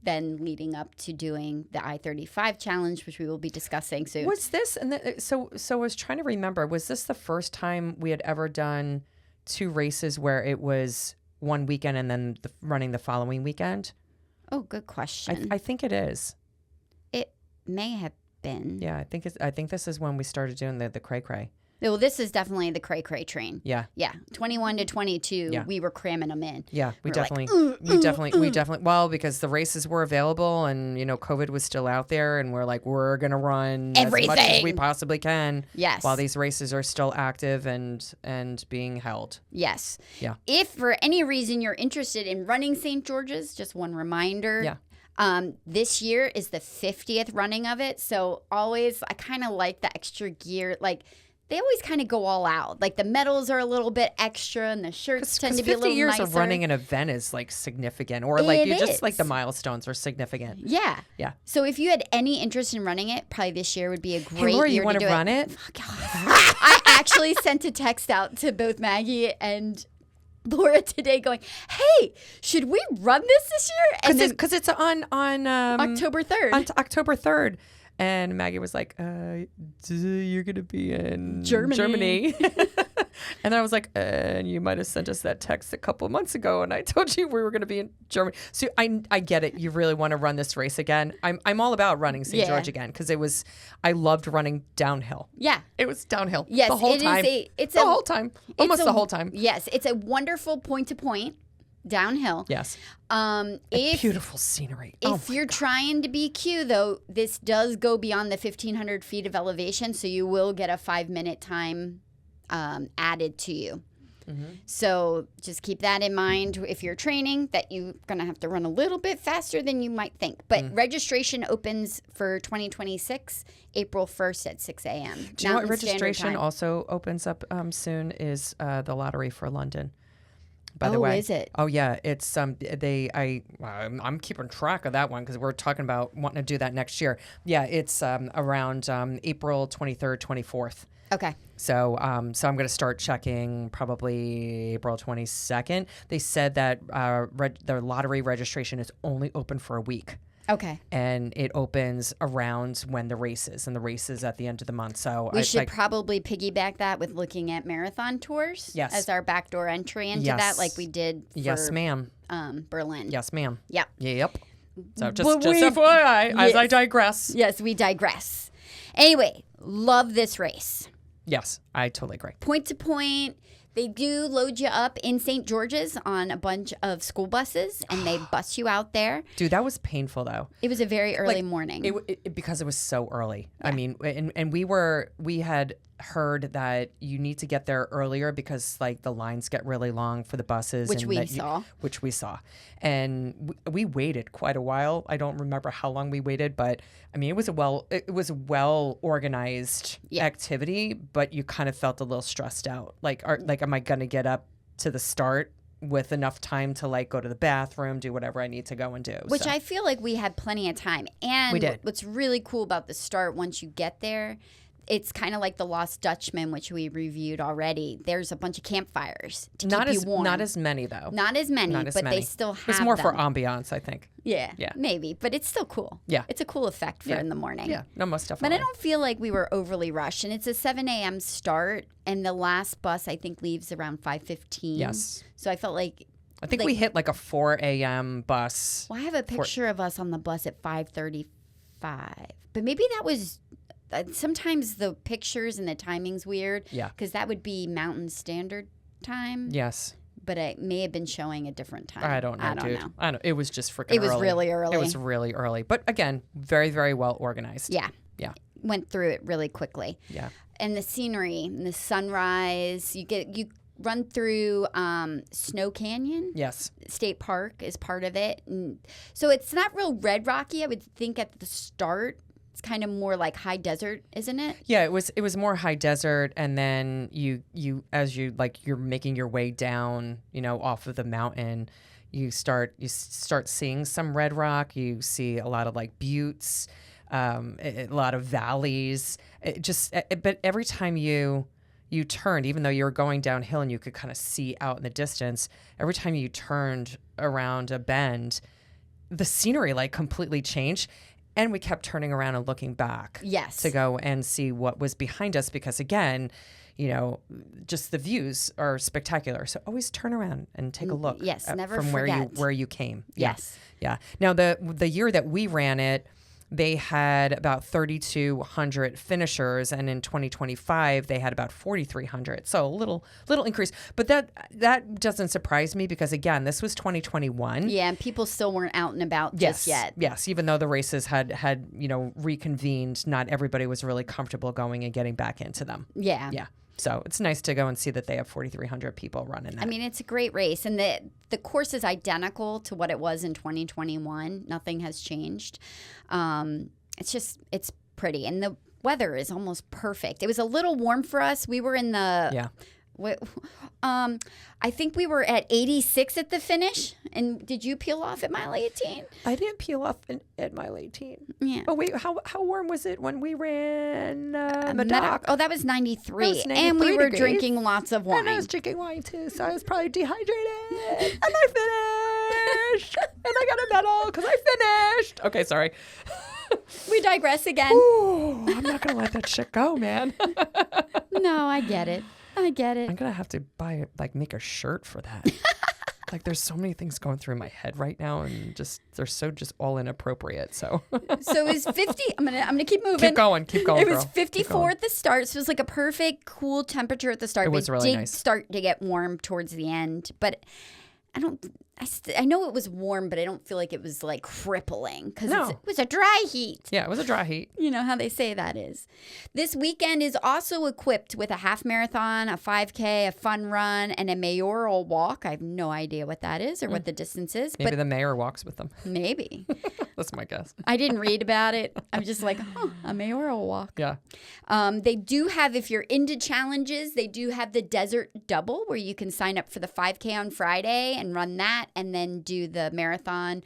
then leading up to doing the I-35 challenge, which we will be discussing soon. Was this, so I was trying to remember, was this the first time we had ever done 2 races where it was one weekend and then running the following weekend? Oh, good question. I think it is. May have been. Yeah, I think this is when we started doing the cray-cray. Well, this is definitely the cray-cray train. Yeah. Yeah. 21 to 22, we were cramming them in. Yeah, we definitely, well, because the races were available and, COVID was still out there and we're like, we're going to run everything as much as we possibly can. Yes. While these races are still active and being held. Yes. Yeah. If for any reason you're interested in running St. George's, just one reminder. Yeah. This year is the 50th running of it. So always, I kind of like the extra gear. Like, they always kind of go all out. Like, the medals are a little bit extra and the shirts tend to be a little nicer. 50 years of running an event is like significant, or like just like the milestones are significant. Yeah. Yeah. So if you had any interest in running it, probably this year would be a great Laura, year you want to to run it? I actually sent a text out to both Maggie and Laura today going, hey, should we run this year? Because it's on October 3rd. On October 3rd. And Maggie was like, you're going to be in Germany. And I was like, you might have sent us that text a couple of months ago, and I told you we were going to be in Germany. So I get it. You really want to run this race again. I'm all about running St. George again because I loved running downhill. Yeah. It was downhill. Yes, the whole time. The whole time. Almost the whole time. Yes, it's a wonderful point-to-point downhill. Yes. If beautiful scenery. If you're trying to be cute, though, this does go beyond the 1,500 feet of elevation, so you will get a 5-minute time added to you. Mm-hmm. So just keep that in mind if you're training, that you're going to have to run a little bit faster than you might think. But registration opens for 2026, April 1st at 6 a.m. Do you know what registration also opens up soon is the lottery for London. By the way. Oh, is it? Oh, yeah. It's I'm keeping track of that one because we're talking about wanting to do that next year. Yeah, it's around April 23rd, 24th. Okay. So I'm going to start checking probably April 22nd. They said that the lottery registration is only open for a week. Okay. And it opens around when the race is, and the race is at the end of the month. So we should probably piggyback that with looking at marathon tours as our backdoor entry into that, like we did for yes, ma'am. Berlin. Yes, ma'am. Yep. Yep. So just FYI, as I digress. Yes, we digress. Anyway, love this race. Yes, I totally agree. Point to point. They do load you up in St. George's on a bunch of school buses, and they bus you out there. Dude, that was painful, though. It was a very early morning. Because it was so early. Yeah. I mean, and we had heard that you need to get there earlier because, like, the lines get really long for the buses. Which we saw. And we waited quite a while. I don't remember how long we waited, but, I mean, it was a well-organized activity, but you kind of felt a little stressed out. Like, am I going to get up to the start with enough time to, like, go to the bathroom, do whatever I need to go and do? Which I feel like we had plenty of time. And we did. What's really cool about the start, once you get there, it's kind of like the Lost Dutchman, which we reviewed already. There's a bunch of campfires to keep you warm. Not as many, though. Not as many, but they still have It's more them. for ambiance, I think. Yeah, maybe. But it's still cool. Yeah. It's a cool effect for in the morning. Yeah, no, most definitely. But I don't feel like we were overly rushed. And it's a 7 a.m. start, and the last bus, I think, leaves around 5:15. Yes. So I felt like... I think we hit like a 4 a.m. bus. Well, I have a picture of us on the bus at 5:35. But maybe that was... sometimes the pictures and the timing's weird. Yeah. Because that would be Mountain Standard Time. Yes. But it may have been showing a different time. I don't know, dude. I don't. It was just freaking early. It was really early. It was really early. But again, very, very well organized. Yeah. Yeah. Went through it really quickly. Yeah. And the scenery, and the sunrise, you run through Snow Canyon. Yes. State Park is part of it. And so it's not real red rocky, I would think, at the start. It's kind of more like high desert, isn't it? Yeah, it was more high desert, and then you as you're making your way down, off of the mountain, you start seeing some red rock. You see a lot of like buttes, a lot of valleys. But every time you turned, even though you were going downhill and you could kind of see out in the distance, every time you turned around a bend, the scenery like completely changed. And we kept turning around and looking back to go and see what was behind us because, again, just the views are spectacular. So always turn around and take a look never from forget. where you came. Yes. Yeah. Now, the year that we ran it, they had about 3,200 finishers, and in 2025 they had about 4,300. So a little increase, but that doesn't surprise me because again, this was 2021. Yeah, and people still weren't out and about just yet. Yes, even though the races had reconvened, not everybody was really comfortable going and getting back into them. Yeah. Yeah. So it's nice to go and see that they have 4,300 people running that. I mean, it's a great race. And the course is identical to what it was in 2021. Nothing has changed. It's pretty. And the weather is almost perfect. It was a little warm for us. We were in the... Yeah. I think we were at 86 at the finish. And did you peel off at mile 18? I didn't peel off at mile 18. Yeah. Oh, wait, how warm was it when we ran Medoc? Oh, that was 93. That was 93 and we were degrees. Drinking lots of wine. And I was drinking wine, too, so I was probably dehydrated. And I finished. And I got a medal because I finished. Okay, sorry. We digress again. Ooh, I'm not going to let that shit go, man. No, I get it. I'm going to have to make a shirt for that. Like, there's so many things going through my head right now, and they're so just all inappropriate. So it was 50. I'm gonna keep moving. Keep going. It was 54 at the start, so it was like a perfect cool temperature at the start. It was really nice. It did start to get warm towards the end, but I know it was warm, but I don't feel like it was like crippling because it was a dry heat. Yeah, it was a dry heat. You know how they say that is. This weekend is also equipped with a half marathon, a 5K, a fun run, and a mayoral walk. I have no idea what that is or what the distance is. Maybe the mayor walks with them. Maybe. That's my guess. I didn't read about it. I'm just like, a mayoral walk. Yeah. They do have, if you're into challenges, they do have the desert double where you can sign up for the 5K on Friday and run that and then do the marathon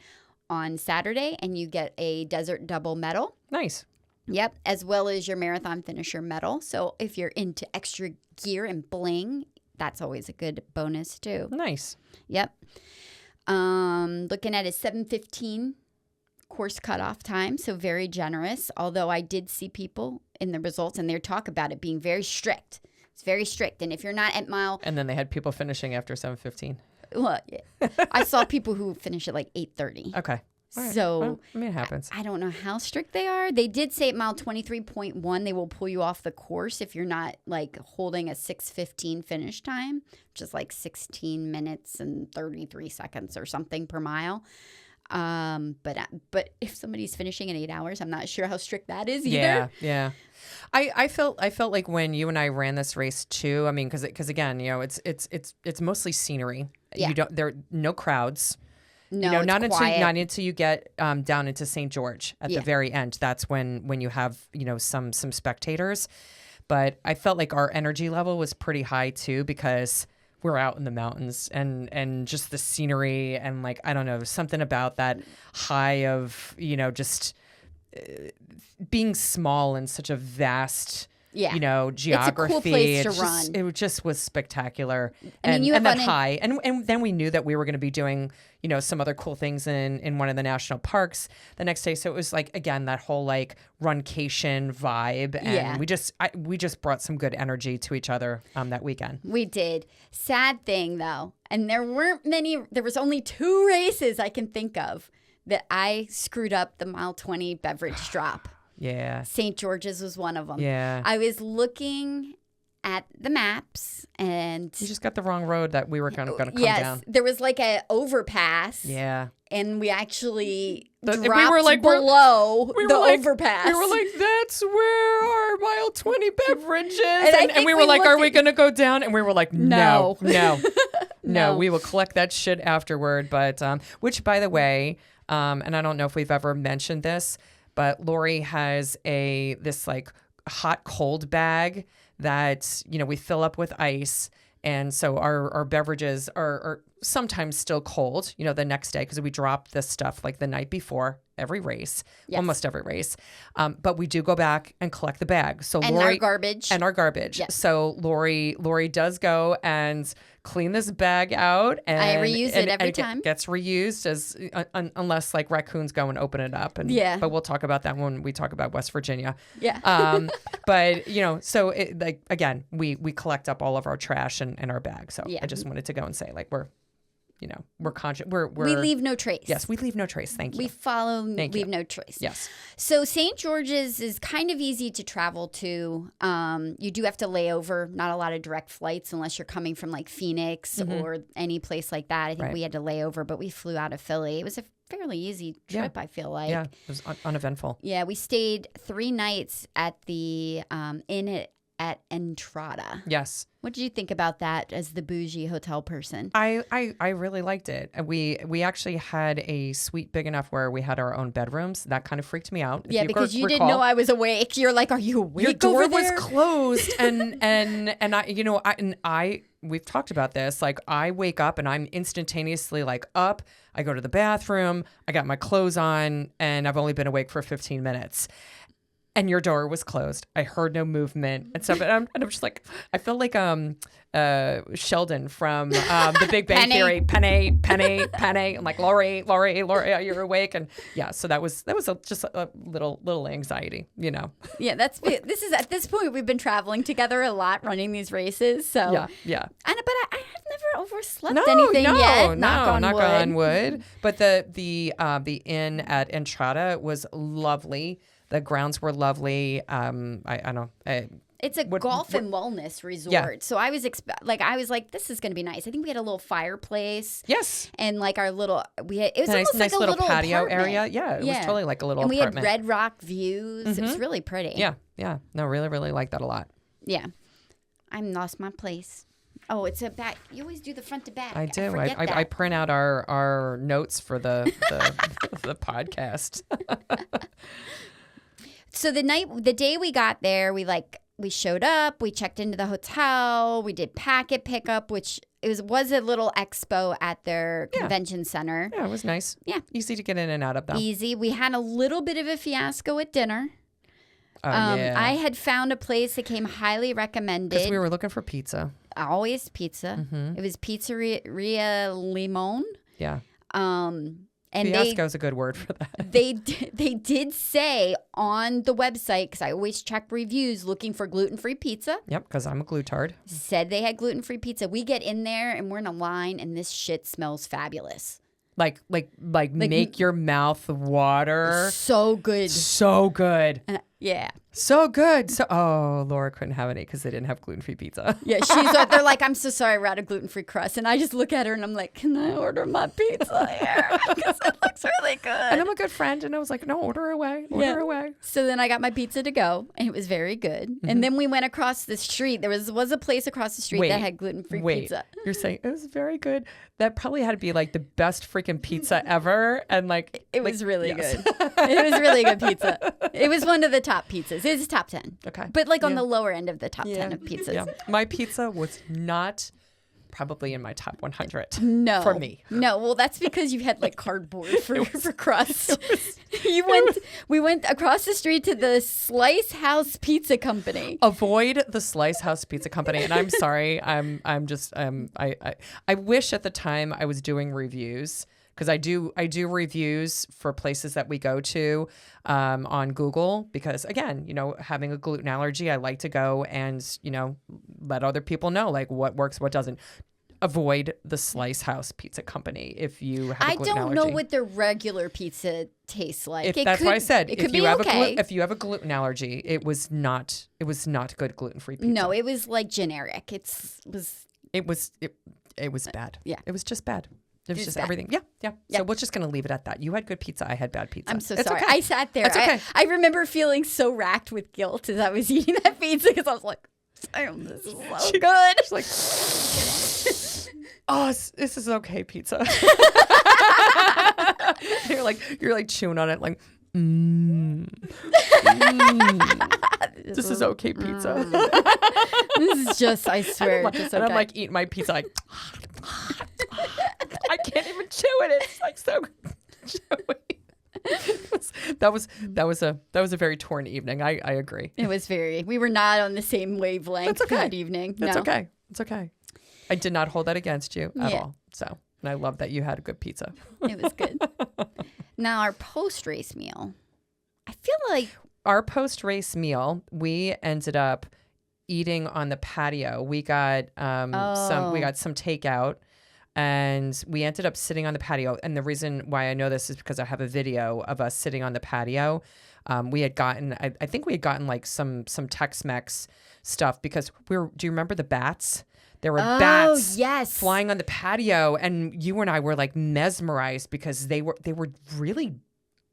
on Saturday and you get a desert double medal. Nice. Yep, as well as your marathon finisher medal. So if you're into extra gear and bling, that's always a good bonus too. Nice. Yep. Looking at a 7:15 course cutoff time, so very generous. Although I did see people in the results and they talk about it being very strict. It's very strict, and if you're not at mile, and then they had people finishing after 7:15. Well, yeah. I saw people who finish at like 8:30. Okay. Right. So well, I mean, it happens. I don't know how strict they are. They did say at mile 23.1 they will pull you off the course if you're not like holding a 6:15 finish time, which is like 16 minutes and 33 seconds or something per mile. But if somebody's finishing in 8 hours, I'm not sure how strict that is either. Yeah. I felt like when you and I ran this race too. I mean, because again, you know, it's mostly scenery. Yeah. There are no crowds. No, you know, it's quiet. not until you get down into St. George at the very end. That's when you have, you know, some spectators. But I felt like our energy level was pretty high too because we're out in the mountains and just the scenery and like, I don't know, something about that high of, you know, just being small in such a vast, you know, geography. It's a cool place to run. It just was spectacular. I mean, and that high. And then we knew that we were going to be doing, you know, some other cool things in one of the national parks the next day. So it was like, again, that whole like runcation vibe. And we just brought some good energy to each other that weekend. We did. Sad thing though, and there was only 2 races I can think of that I screwed up the mile 20 beverage drop. Yeah. St. George's was one of them. Yeah. I was looking at the maps and you just got the wrong road that we were kind of going to come down. Yes, there was like an overpass. Yeah. And we actually we dropped were like, below the overpass. We were like, that's where our mile 20 beverage is. And we we were like, are we going to go down? And we were like, no. No, we will collect that shit afterward. But, which by the way, and I don't know if we've ever mentioned this, but Lori has this like hot cold bag that, you know, we fill up with ice. And so our beverages are sometimes still cold, you know, the next day because we drop this stuff like the night before every race, almost every race. But we do go back and collect the bag. So and Lori, our garbage. And our garbage. Yes. So Lori does go and clean this bag out. And I reuse it every time. It gets reused as unless like raccoons go and open it up. But we'll talk about that when we talk about West Virginia. Yeah. But, you know, so it, like, again, we collect up all of our trash and our bags. So I just wanted to go and say like we're conscious. We leave no trace. Yes, we leave no trace. Thank you. We follow, leave no trace. Yes. So St. George's is kind of easy to travel to. You do have to lay over. Not a lot of direct flights unless you're coming from like Phoenix or any place like that. I think we had to lay over, but we flew out of Philly. It was a fairly easy trip, I feel like. Yeah, it was uneventful. Yeah, we stayed 3 nights at the inn at Entrada. Yes. What did you think about that as the bougie hotel person? I really liked it. We actually had a suite big enough where we had our own bedrooms. That kind of freaked me out. Yeah, because you didn't know I was awake. You're like, are you awake? Your door was closed, and we've talked about this. Like, I wake up and I'm instantaneously like up. I go to the bathroom. I got my clothes on, and I've only been awake for 15 minutes. and your door was closed. I heard no movement and stuff. And I'm just like, I feel like Sheldon from The Big Bang Theory. Penny. I'm like, Lori, you're awake. And yeah, so that was just a little anxiety, you know. Yeah, this is at this point we've been traveling together a lot, running these races. So yeah. But I have never overslept anything yet. Knock on wood. But the inn at Entrada was lovely. The grounds were lovely. I don't know. It's a golf and wellness resort. Yeah. So I was like, this is going to be nice. I think we had a little fireplace. Yes. And like it was almost nice like a little patio apartment. area. Yeah, it was totally like a little apartment. And we had red rock views. Mm-hmm. It was really pretty. Yeah. No, really, really like that a lot. Yeah. I lost my place. Oh, it's a back. You always do the front to back. I do. I print out our notes for the the podcast. So the day we got there, we showed up, we checked into the hotel, we did packet pickup, which was a little expo at their convention center. Yeah, it was nice. Yeah. Easy to get in and out of, though. Easy. We had a little bit of a fiasco at dinner. I had found a place that came highly recommended. Because we were looking for pizza. Always pizza. Mm-hmm. It was Pizzeria Limon. Yeah. And fiasco is a good word for that. They did say on the website, because I always check reviews looking for gluten-free pizza. Yep, because I'm a glutard. Said they had gluten-free pizza. We get in there and we're in a line and this shit smells fabulous. Like make your mouth water. So good. So good. Yeah. So good. Laura couldn't have any because they didn't have gluten-free pizza. Yeah, they're like, I'm so sorry, we're out of gluten-free crust. And I just look at her and I'm like, can I order my pizza here? Because it looks really good. And I'm a good friend. And I was like, no, order away. Away. So then I got my pizza to go and it was very good. Mm-hmm. And then we went across the street. There was a place across the street that had gluten-free pizza. You're saying it was very good? That probably had to be like the best freaking pizza ever. And like it was really good. It was really good pizza. It was one of the top pizzas. It was top 10. Okay. But like on the lower end of the top 10 of pizzas. Yeah. My pizza was not probably in my top 100. No. For me. No. Well, that's because you had like cardboard for crust. We went across the street to the Slice House Pizza Company. Avoid the Slice House Pizza Company. And I'm sorry. I wish at the time I was doing reviews. Because I do reviews for places that we go to on Google because, again, having a gluten allergy, I like to go and, let other people know, like, what works, what doesn't. Avoid the Slice House Pizza Company if you have a gluten allergy. I don't know what their regular pizza tastes like. That's what I said. If you have a gluten allergy, it was not good gluten-free pizza. No, it was like generic. It was bad. Yeah. It was just bad. It was just bad. Everything. Yeah. So we're just going to leave it at that. You had good pizza. I had bad pizza. I'm so sorry. Okay. I sat there. It's okay. I remember feeling so racked with guilt as I was eating that pizza because I was like, damn, this is so good. She's like, oh, this is okay pizza. You're like chewing on it like, this is okay pizza. This is just, I swear, just okay. And I'm like eating my pizza like, I can't even chew it. It's like so chewy. That was a very torn evening. I agree. It was very. We were not on the same wavelength that evening. That's okay. It's okay. I did not hold that against you at all. So, and I love that you had a good pizza. It was good. Now our post-race meal. I feel like our post-race meal, we ended up eating on the patio. We got some takeout. And we ended up sitting on the patio. And the reason why I know this is because I have a video of us sitting on the patio. We had gotten, I think we had gotten like some Tex-Mex stuff because do you remember the bats? There were bats flying on the patio. And you and I were like mesmerized because they were really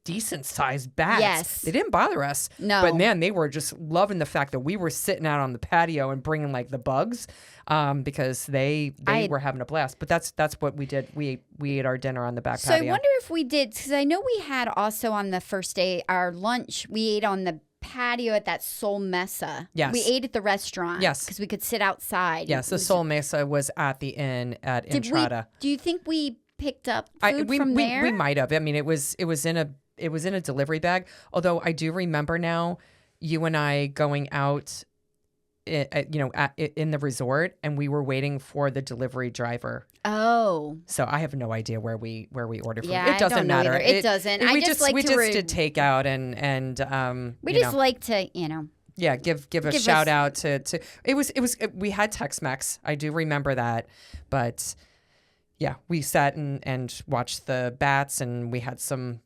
decent sized bats. Yes. They didn't bother us. No. But man, they were just loving the fact that we were sitting out on the patio and bringing like the bugs because they were having a blast. But that's what we did. We ate our dinner on the back patio. So I wonder if we did, because I know we had also on the first day, our lunch, we ate on the patio at that Sol Mesa. Yes. We ate at the restaurant. Yes. Because we could sit outside. Yes, the Sol Mesa was at the inn at Entrada. Do you think we picked up food from there? We might have. I mean, it was in a delivery bag. Although I do remember now, you and I going out, in the resort, and we were waiting for the delivery driver. Oh. So I have no idea where we ordered from. Yeah, It doesn't matter. It doesn't. We just did takeout and we just like to, yeah, give a shout out to it was we had Tex-Mex. I do remember that. But yeah, we sat and watched the bats, and we had some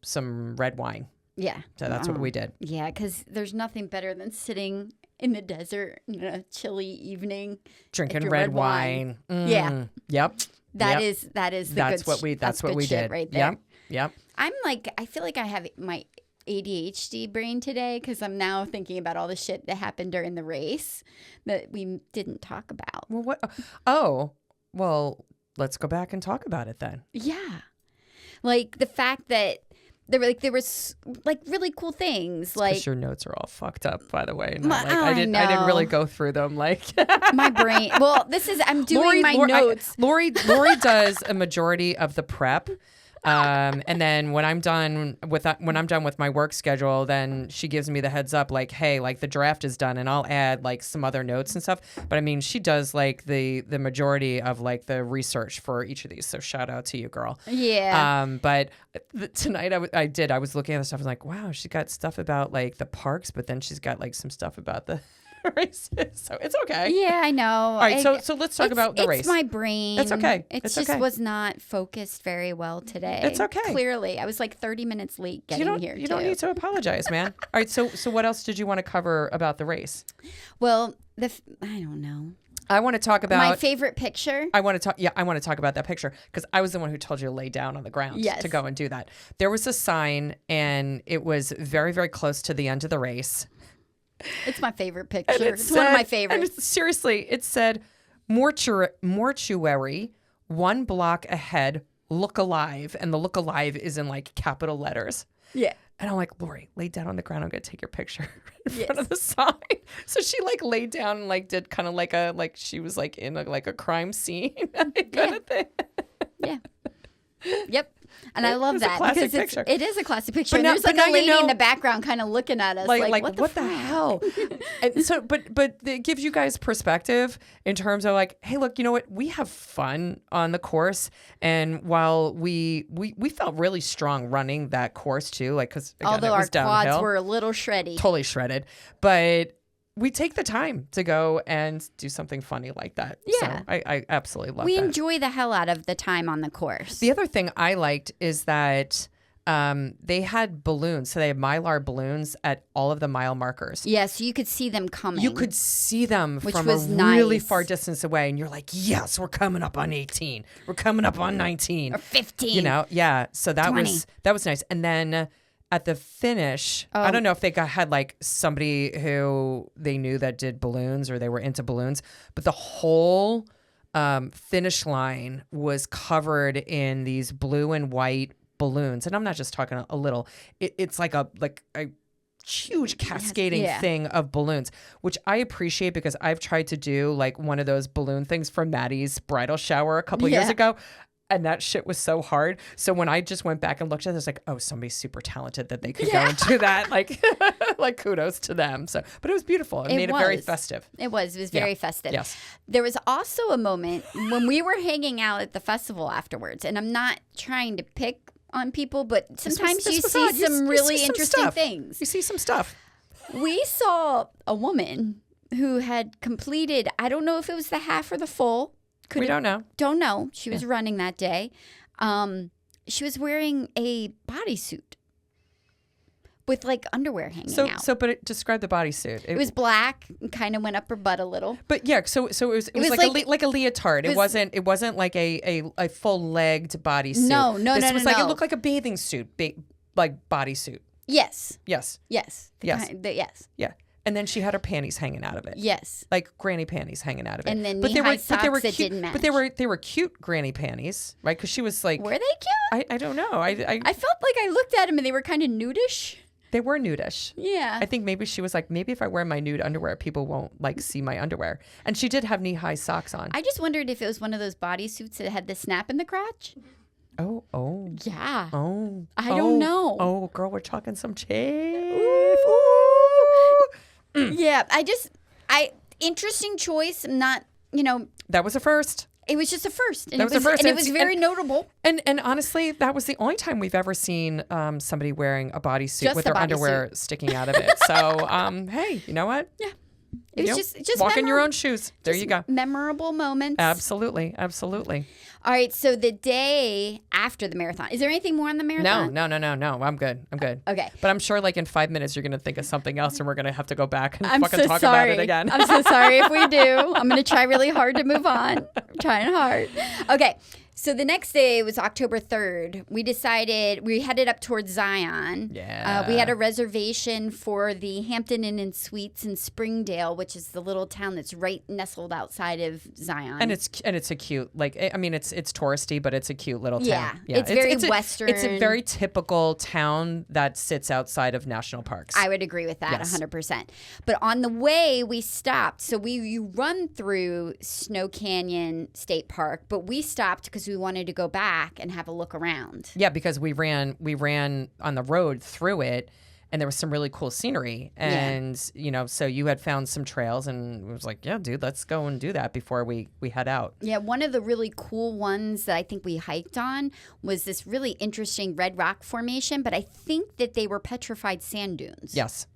red wine. Yeah. So that's what we did. Yeah, cuz there's nothing better than sitting in the desert in a chilly evening drinking red wine. Yeah. Yep. That's what we did right there. Yep. I feel like I have my ADHD brain today because I'm now thinking about all the shit that happened during the race that we didn't talk about. Well, what? Oh, well, let's go back and talk about it then. Yeah. Like the fact that there was really cool things. Like your notes are all fucked up, by the way. I didn't really go through them. Like my brain. Well, I'm doing my notes. Lori does a majority of the prep. And then when I'm done with my work schedule, then she gives me the heads up, like, hey, like the draft is done, and I'll add like some other notes and stuff. But I mean, she does like the majority of like the research for each of these. So shout out to you, girl. Yeah. But tonight I was looking at the stuff. I was like, wow, she got stuff about like the parks, but then she's got like some stuff about the races. So it's okay. Yeah, I know. All right, so let's talk about the race. It's my brain. It's okay. It just was not focused very well today. It's okay. Clearly. I was like 30 minutes late getting here. You don't need to apologize, man. All right, so what else did you want to cover about the race? Well, I don't know. I want to talk about my favorite picture. I want to talk about that picture because I was the one who told you to lay down on the ground to go and do that. There was a sign, and it was very, very close to the end of the race. It's my favorite picture. It's one of my favorites. Seriously, it said, mortuary, 1 block ahead, look alive. And the look alive is in like capital letters. Yeah. And I'm like, Lori, lay down on the ground. I'm going to take your picture in front of the sign. So she like laid down and like did kind of like she was like in a crime scene kind of thing. Yeah. Yep. And I love that because it is a classic picture. And there's like a lady in the background kind of looking at us like what the hell? And so, but it gives you guys perspective in terms of like, hey, look, you know what? We have fun on the course. And while we felt really strong running that course too, like, because although it was our downhill, quads were a little shreddy. Totally shredded. But we take the time to go and do something funny like that. Yeah. So I absolutely love that. We enjoy the hell out of the time on the course. The other thing I liked is that they had balloons. So they had Mylar balloons at all of the mile markers. Yeah, so you could see them coming. You could see them from a nice. Really far distance away. And you're like, yes, we're coming up on 18. We're coming up on 19. Or 15. You know, yeah. So that 20. was nice. And then at the finish, I don't know if they had like somebody who they knew that did balloons or they were into balloons, but the whole finish line was covered in these blue and white balloons. And I'm not just talking a little. It's like a huge cascading thing of balloons, which I appreciate because I've tried to do like one of those balloon things for Maddie's bridal shower a couple years ago. And that shit was so hard. So when I just went back and looked at it, I was like, oh, somebody's super talented that they could go and do that. Like, like kudos to them. So, but it was beautiful. It made it very festive. It was very festive. Yes. There was also a moment when we were hanging out at the festival afterwards, and I'm not trying to pick on people, but sometimes you see some really interesting things. You see some stuff. We saw a woman who had completed, I don't know if it was the half or the full. We don't know. Don't know. She was running that day. She was wearing a bodysuit with like underwear hanging out. But describe the bodysuit. It was black and kind of went up her butt a little. But yeah, so it was like a leotard. It wasn't like a full legged bodysuit. No. This was like it looked like a bathing suit, like bodysuit. Yes. Yes. Yes. Yes. Yes. Yeah. And then she had her panties hanging out of it. Yes. Like granny panties hanging out of it. And then knee-high socks that didn't match. But they were cute granny panties, right? Because she was like... Were they cute? I don't know. I felt like I looked at them and they were kind of nudish. They were nudish. Yeah. I think maybe she was like, maybe if I wear my nude underwear, people won't like see my underwear. And she did have knee-high socks on. I just wondered if it was one of those bodysuits that had the snap in the crotch. Oh. Yeah. Oh. I don't know. Oh, girl, we're talking some chief. Ooh. Yeah, interesting choice. Not, That was a first. it was just a first. And That was a first. And it was very notable. And honestly, that was the only time we've ever seen somebody wearing a bodysuit Just with the their underwear sticking out of it. So, hey, you know what? Yeah. It was just walk in your own shoes. There you go. Memorable moments. Absolutely. All right. So the day after the marathon, is there anything more on the marathon? No. I'm good. Okay. But I'm sure like in 5 minutes, you're going to think of something else and we're going to have to go back and I'm fucking so talk sorry. about it again. I'm so sorry if we do. I'm going to try really hard to move on. I'm trying hard. Okay. So the next day was October 3rd. We headed up towards Zion. Yeah. We had a reservation for the Hampton Inn and Suites in Springdale, which is the little town that's right nestled outside of Zion. And it's a cute, like, I mean, it's touristy, but it's a cute little town. Yeah. It's very Western. It's a very typical town that sits outside of national parks. I would agree with that, Yes. 100%. But on the way, we stopped. So you run through Snow Canyon State Park, but we stopped because we wanted to go back and have a look around. Yeah, because we ran on the road through it, and there was some really cool scenery. And, so you had found some trails, and it was like, yeah, dude, let's go and do that before we head out. Yeah, one of the really cool ones that I think we hiked on was this really interesting red rock formation, but I think that they were petrified sand dunes. Yes.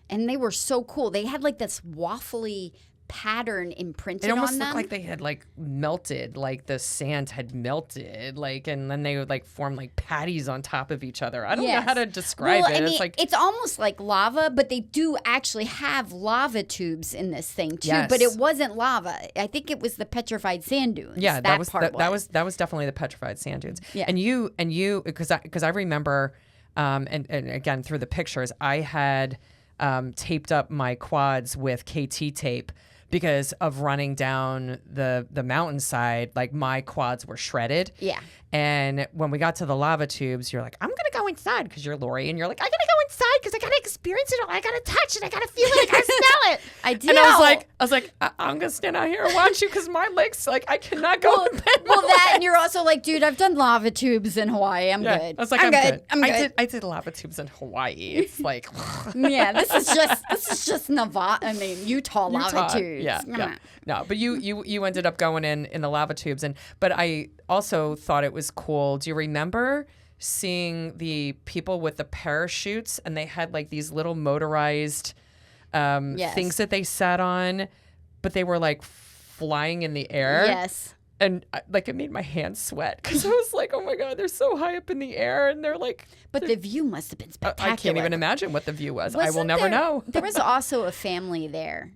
And they were so cool. They had like this waffly pattern imprinted on them. It almost looked like they had like melted, like the sand had melted, like, and then they would like form like patties on top of each other. I don't know how to describe it. I mean, It's like it's almost like lava, but they do actually have lava tubes in this thing too. Yes. But it wasn't lava. I think it was the petrified sand dunes. yeah, that was definitely the petrified sand dunes. Yeah. And you because I remember, and again through the pictures, I had taped up my quads with KT tape. Because of running down the mountainside, like my quads were shredded. Yeah. And when we got to the lava tubes, you're like, I'm going to go inside because you're Lori. And you're like, I got to go inside because I got to experience it all. I got to touch it. I got to feel it. I got to smell it. I did. And I was like, I'm going to stand out here and watch you because my legs, like, I cannot go in bed. Well, that, and you're also like, dude, I've done lava tubes in Hawaii. I'm good. I was like, I'm good. I did lava tubes in Hawaii. It's like, yeah, this is just Nevada. I mean, Utah lava tubes. Yeah. No, but you ended up going in the lava tubes, but I also thought it was cool. Do you remember seeing the people with the parachutes, and they had like these little motorized things that they sat on, but they were like flying in the air? Yes. And like it made my hands sweat because I was like, oh my God, they're so high up in the air, and they're like. But the view must have been spectacular. I can't even imagine what the view was. I will never know. There was also a family there.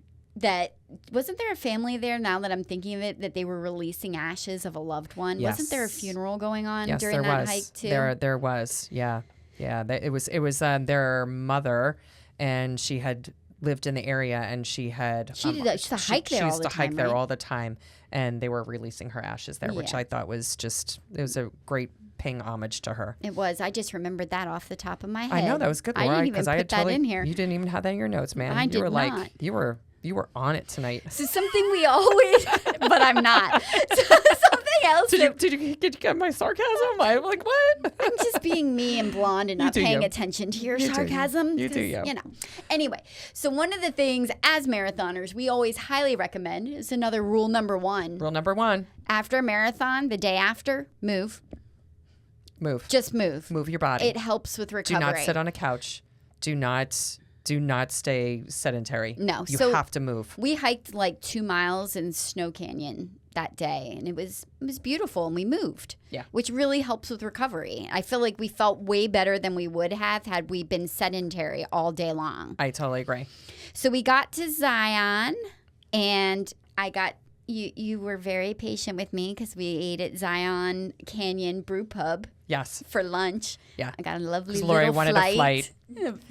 Wasn't there a family there, now that I'm thinking of it, that they were releasing ashes of a loved one? Yes. Wasn't there a funeral going on during there that was. hike too? There was. Yeah. It was their mother, and she had lived in the area, and she had she used to hike there all the time. She used to hike there all the time, and they were releasing her ashes there, which I thought was it was a great paying homage to her. It was. I just remembered that off the top of my head. I know that was good, Laura. I didn't even put that in here. You didn't even have that in your notes, man. I did not. You were on it tonight. So something we always, but I'm not. So something else. Did you get my sarcasm? I'm like, what? I'm just being me and blonde and not paying attention to your sarcasm. You do, yeah. Anyway, so one of the things as marathoners we always highly recommend is another rule number one. Rule number one. After a marathon, the day after, move. Move. Just move. Move your body. It helps with recovery. Do not sit on a couch. Do not stay sedentary. No. You have to move. We hiked like 2 miles in Snow Canyon that day, and it was beautiful, and we moved. Yeah. Which really helps with recovery. I feel like we felt way better than we would have had we been sedentary all day long. I totally agree. So we got to Zion, and I got you were very patient with me because we ate at Zion Canyon Brew Pub. Yes. For lunch. Yeah. I got a lovely little Lori wanted a flight.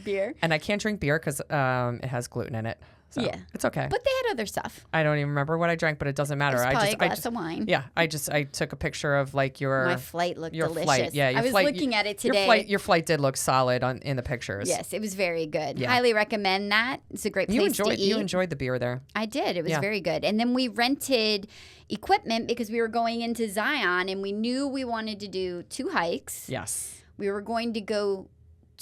Beer. And I can't drink beer because it has gluten in it. So yeah. It's okay. But they had other stuff. I don't even remember what I drank, but it doesn't matter. It was probably a glass of wine. Yeah. I took a picture of like my flight looked delicious. Flight. Yeah, I was looking at it today. Your flight did look solid in the pictures. Yes, it was very good. Yeah. Highly recommend that. It's a great place to eat. You enjoyed the beer there. I did. It was very good. And then we rented equipment because we were going into Zion, and we knew we wanted to do 2 hikes. Yes. We were going to go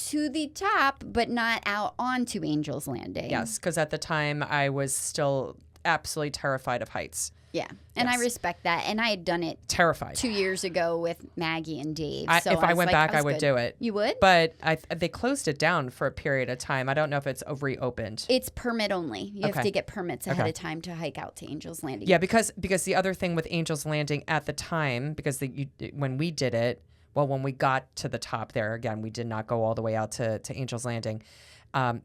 to the top, but not out onto Angel's Landing. Yes, because at the time I was still absolutely terrified of heights. Yeah, and I respect that. And I had done it Terrified 2 years ago with Maggie and Dave. So if I went back, I would do it. You would? But they closed it down for a period of time. I don't know if it's reopened. It's permit only. You have to get permits ahead of time to hike out to Angel's Landing. Yeah, because the other thing with Angel's Landing at the time, because when we did it, well, when we got to the top there, again, we did not go all the way out to Angel's Landing,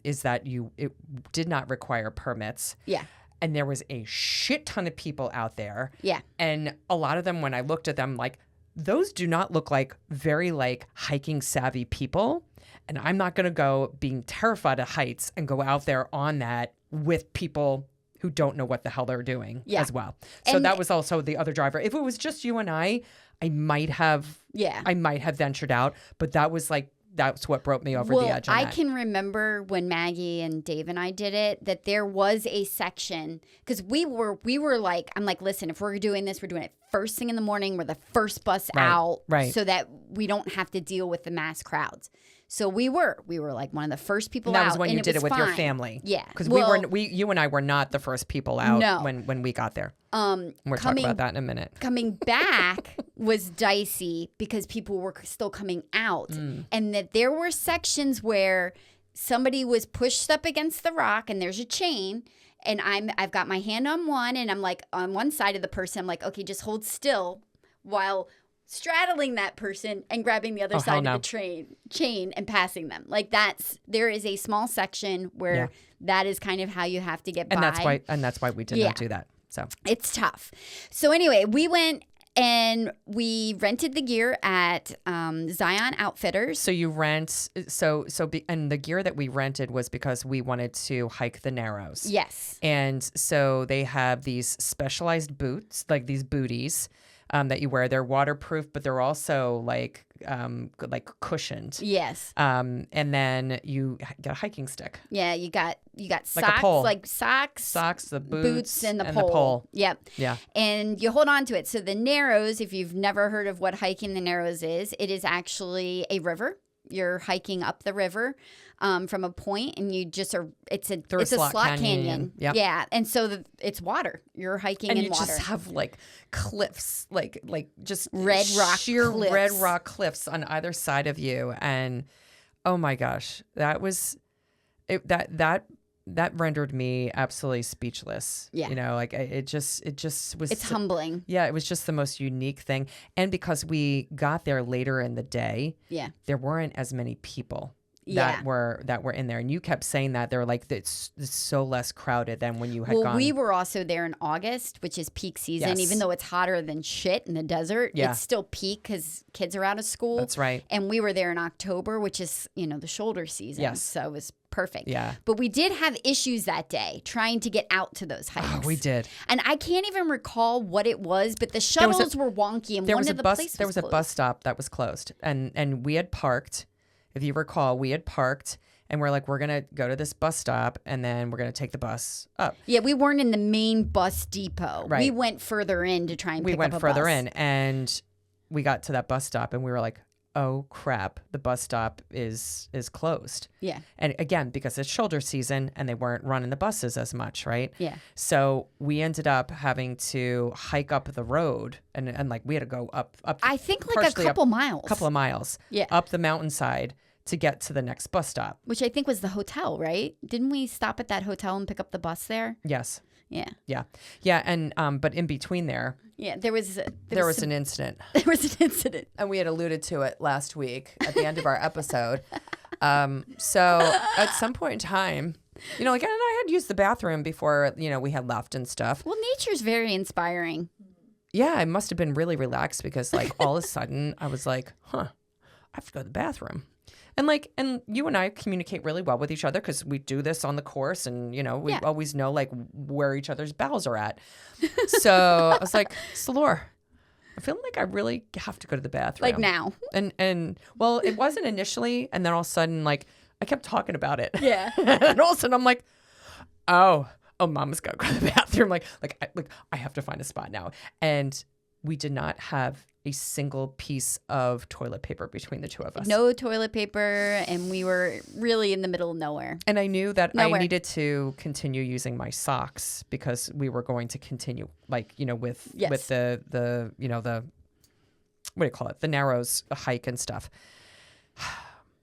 is that it did not require permits. Yeah. And there was a shit ton of people out there. Yeah. And a lot of them, when I looked at them, like, those do not look like very, like, hiking savvy people. And I'm not going to go being terrified of heights and go out there on that with people who don't know what the hell they're doing as well. So that was also the other driver. If it was just you and I might have ventured out. But that's what broke me over the edge. I can remember when Maggie and Dave and I did it, that there was a section, because we were like, I'm like, listen, if we're doing this, we're doing it first thing in the morning. We're the first bus out, so that we don't have to deal with the mass crowds. So we were like one of the first people out. That was when you did it with your family. Yeah. Because you and I were not the first people out when we got there. We're talking about that in a minute. Coming back was dicey because people were still coming out. And that there were sections where somebody was pushed up against the rock and there's a chain. And I've got my hand on one and I'm like on one side of the person. I'm like, okay, just hold still while straddling that person and grabbing the other side of the chain and passing them. Like there is a small section where that is kind of how you have to get by. And that's why we did not do that. So it's tough. So anyway, we went and we rented the gear at Zion Outfitters. So you rent, and the gear that we rented was because we wanted to hike the Narrows. Yes. And so they have these specialized boots, like these booties, that you wear. They're waterproof, but they're also like cushioned. Yes. And then you get a hiking stick. Yeah, you got socks, like a pole. like socks, the boots, and the pole. Yep. Yeah. And you hold on to it. So the Narrows, if you've never heard of what hiking the Narrows is, it is actually a river. You're hiking up the river from a point, and you just are. It's a slot canyon. Yep. Yeah, and so it's water. You're hiking in water. And you just have like cliffs, like just sheer red rock cliffs on either side of you, and oh my gosh, that was that rendered me absolutely speechless. Yeah. You know, like it just was. It's humbling. Yeah, it was just the most unique thing. And because we got there later in the day, there weren't as many people that were in there. And you kept saying that they were like, it's so less crowded than when you had gone. Well, we were also there in August, which is peak season. Even though it's hotter than shit in the desert, it's still peak because kids are out of school. That's right. And we were there in October, which is, the shoulder season. Yes. So it was perfect. Yeah. But we did have issues that day trying to get out to those hikes. Oh, we did. And I can't even recall what it was, but the shuttles were wonky and one of the places there was a bus stop that was closed. And we had parked. If you recall, we had parked and we're like, we're going to go to this bus stop and then we're going to take the bus up. Yeah, we weren't in the main bus depot. Right. We went further in to try and pick up a bus. We went further in and we got to that bus stop and we were like, oh crap, the bus stop is closed. Yeah. And again, because it's shoulder season and they weren't running the buses as much, right? Yeah. So we ended up having to hike up the road and like we had to go up I think like a couple miles. Couple of miles. Yeah. Up the mountainside to get to the next bus stop. Which I think was the hotel, right? Didn't we stop at that hotel and pick up the bus there? Yes. Yeah. Yeah. Yeah. And but in between there. Yeah, there was an incident. There was an incident. And we had alluded to it last week at the end of our episode. So at some point in time, and I had used the bathroom before, we had left and stuff. Well, nature's very inspiring. Yeah, I must have been really relaxed because like all of a sudden I was like, I have to go to the bathroom. And you and I communicate really well with each other because we do this on the course and, we always know like where each other's bowels are at. So I was like, Salor, I feel like I really have to go to the bathroom. Like now. And well, it wasn't initially. And then all of a sudden, like I kept talking about it. Yeah. And all of a sudden I'm like, oh, Mama's got to go to the bathroom. Like I have to find a spot now. And we did not have a single piece of toilet paper between the two of us. No toilet paper, and we were really in the middle of nowhere. And I knew that Nowhere. I needed to continue using my socks because we were going to continue, like, with the what do you call it? The Narrows hike and stuff.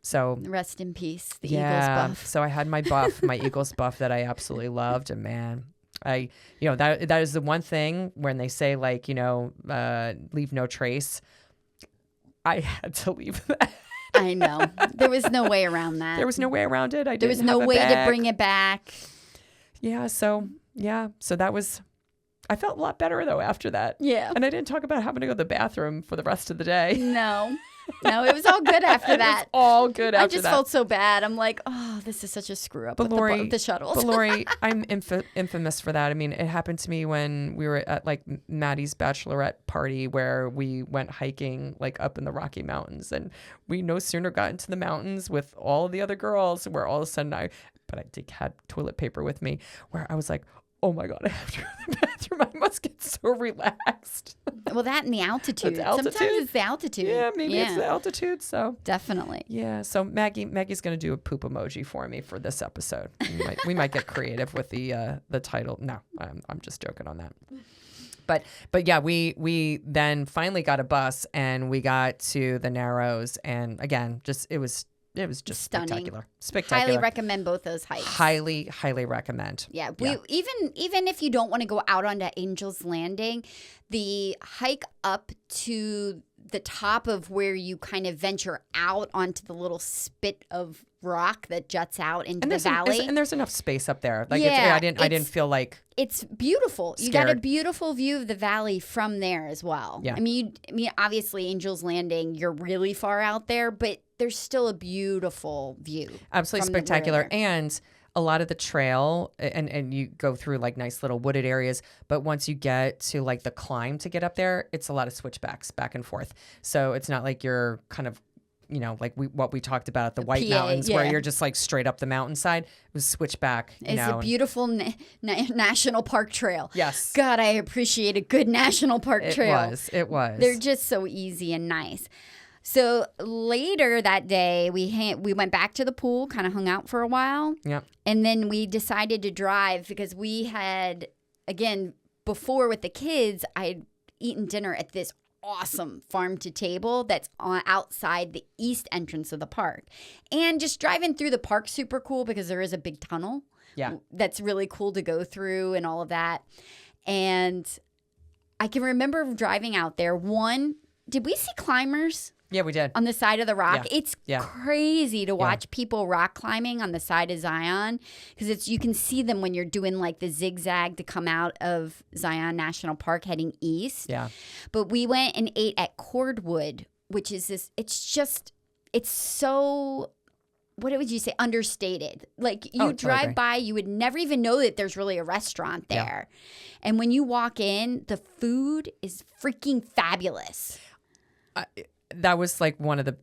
So Rest in peace, the Eagles buff. So I had my buff, my Eagles buff that I absolutely loved, and man, that is the one thing when they say, like, leave no trace. I had to leave that. I know. There was no way around that. There was no way around it. There was no way to bring it back. Yeah. So that was. I felt a lot better though after that. Yeah. And I didn't talk about having to go to the bathroom for the rest of the day. No, it was all good after that. All good after that. I just felt so bad. I'm like, oh, this is such a screw up with the shuttles. But Lori, I'm infamous for that. I mean, it happened to me when we were at like Maddie's bachelorette party where we went hiking like up in the Rocky Mountains, and we no sooner got into the mountains with all the other girls where all of a sudden I had toilet paper with me where I was like, oh my God, I have to go to the bathroom. I must get so relaxed. Well, that and the altitude. Sometimes it's the altitude. Yeah, maybe it's the altitude. So definitely. Yeah. So Maggie's going to do a poop emoji for me for this episode. We might get creative with the title. No, I'm just joking on that. But yeah, we then finally got a bus and we got to the Narrows, and again, it was just stunning. Spectacular. Highly recommend both those hikes. Highly recommend. Yeah. Even if you don't want to go out onto Angel's Landing, the hike up to the top of where you kind of venture out onto the little spit of rock that juts out into the valley. And there's enough space up there. Like I didn't feel like it's beautiful. Scared. You got a beautiful view of the valley from there as well. Yeah. I mean, obviously Angel's Landing, you're really far out there, but there's still a beautiful view. Absolutely spectacular. And a lot of the trail, and you go through like nice little wooded areas, but once you get to like the climb to get up there, it's a lot of switchbacks back and forth. So it's not like you're kind of, like what we talked about at the White Mountains, where you're just like straight up the mountainside. It was switchback. It's a beautiful national park trail. Yes. God, I appreciate a good national park trail. It was. They're just so easy and nice. So later that day, we went back to the pool, kind of hung out for a while. Yep. And then we decided to drive because we had, again, before with the kids, I'd eaten dinner at this awesome farm to table that's outside the east entrance of the park. And just driving through the park, super cool because there is a big tunnel. Yeah. That's really cool to go through and all of that. And I can remember driving out there. Did we see climbers? Yeah, we did. On the side of the rock. Yeah. It's crazy to watch people rock climbing on the side of Zion because you can see them when you're doing like the zigzag to come out of Zion National Park heading east. Yeah. But we went and ate at Cordwood, which is it's so, what would you say, understated. Like you drive by, you would never even know that there's really a restaurant there. Yeah. And when you walk in, the food is freaking fabulous. That was like one of the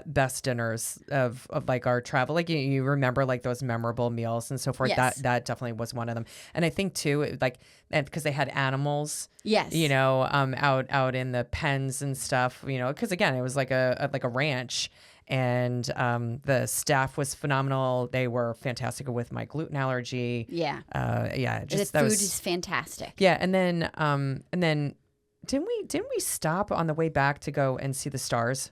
best dinners of like our travel. Like you remember like those memorable meals and so forth. Yes. That definitely was one of them. And I think too, and because they had animals, yes, out in the pens and stuff, because again, it was like a ranch, and the staff was phenomenal. They were fantastic with my gluten allergy. Yeah. Just the food is fantastic. Yeah. And then Didn't we stop on the way back to go and see the stars?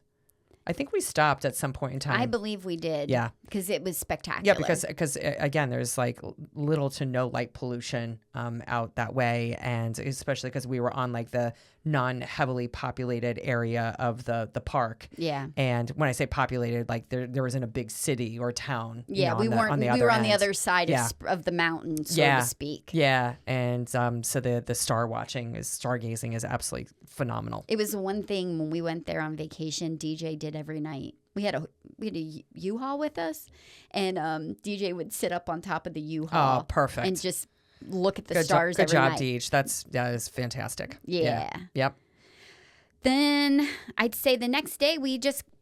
I think we stopped at some point in time. I believe we did. Yeah. Because it was spectacular. Yeah, because again, there's like little to no light pollution out that way. And especially because we were on like the non-heavily populated area of the park. Yeah. And when I say populated, like there wasn't a big city or town. Yeah, we were on the other side of the mountain, so to speak. Yeah. And so the stargazing is absolutely phenomenal. It was one thing when we went there on vacation, DJ did every night. We had a U-Haul with us, and DJ would sit up on top of the U-Haul. Oh, perfect. And just look at the stars every night. Good job, Deej. That is fantastic. Yeah. Yep. Then I'd say the next day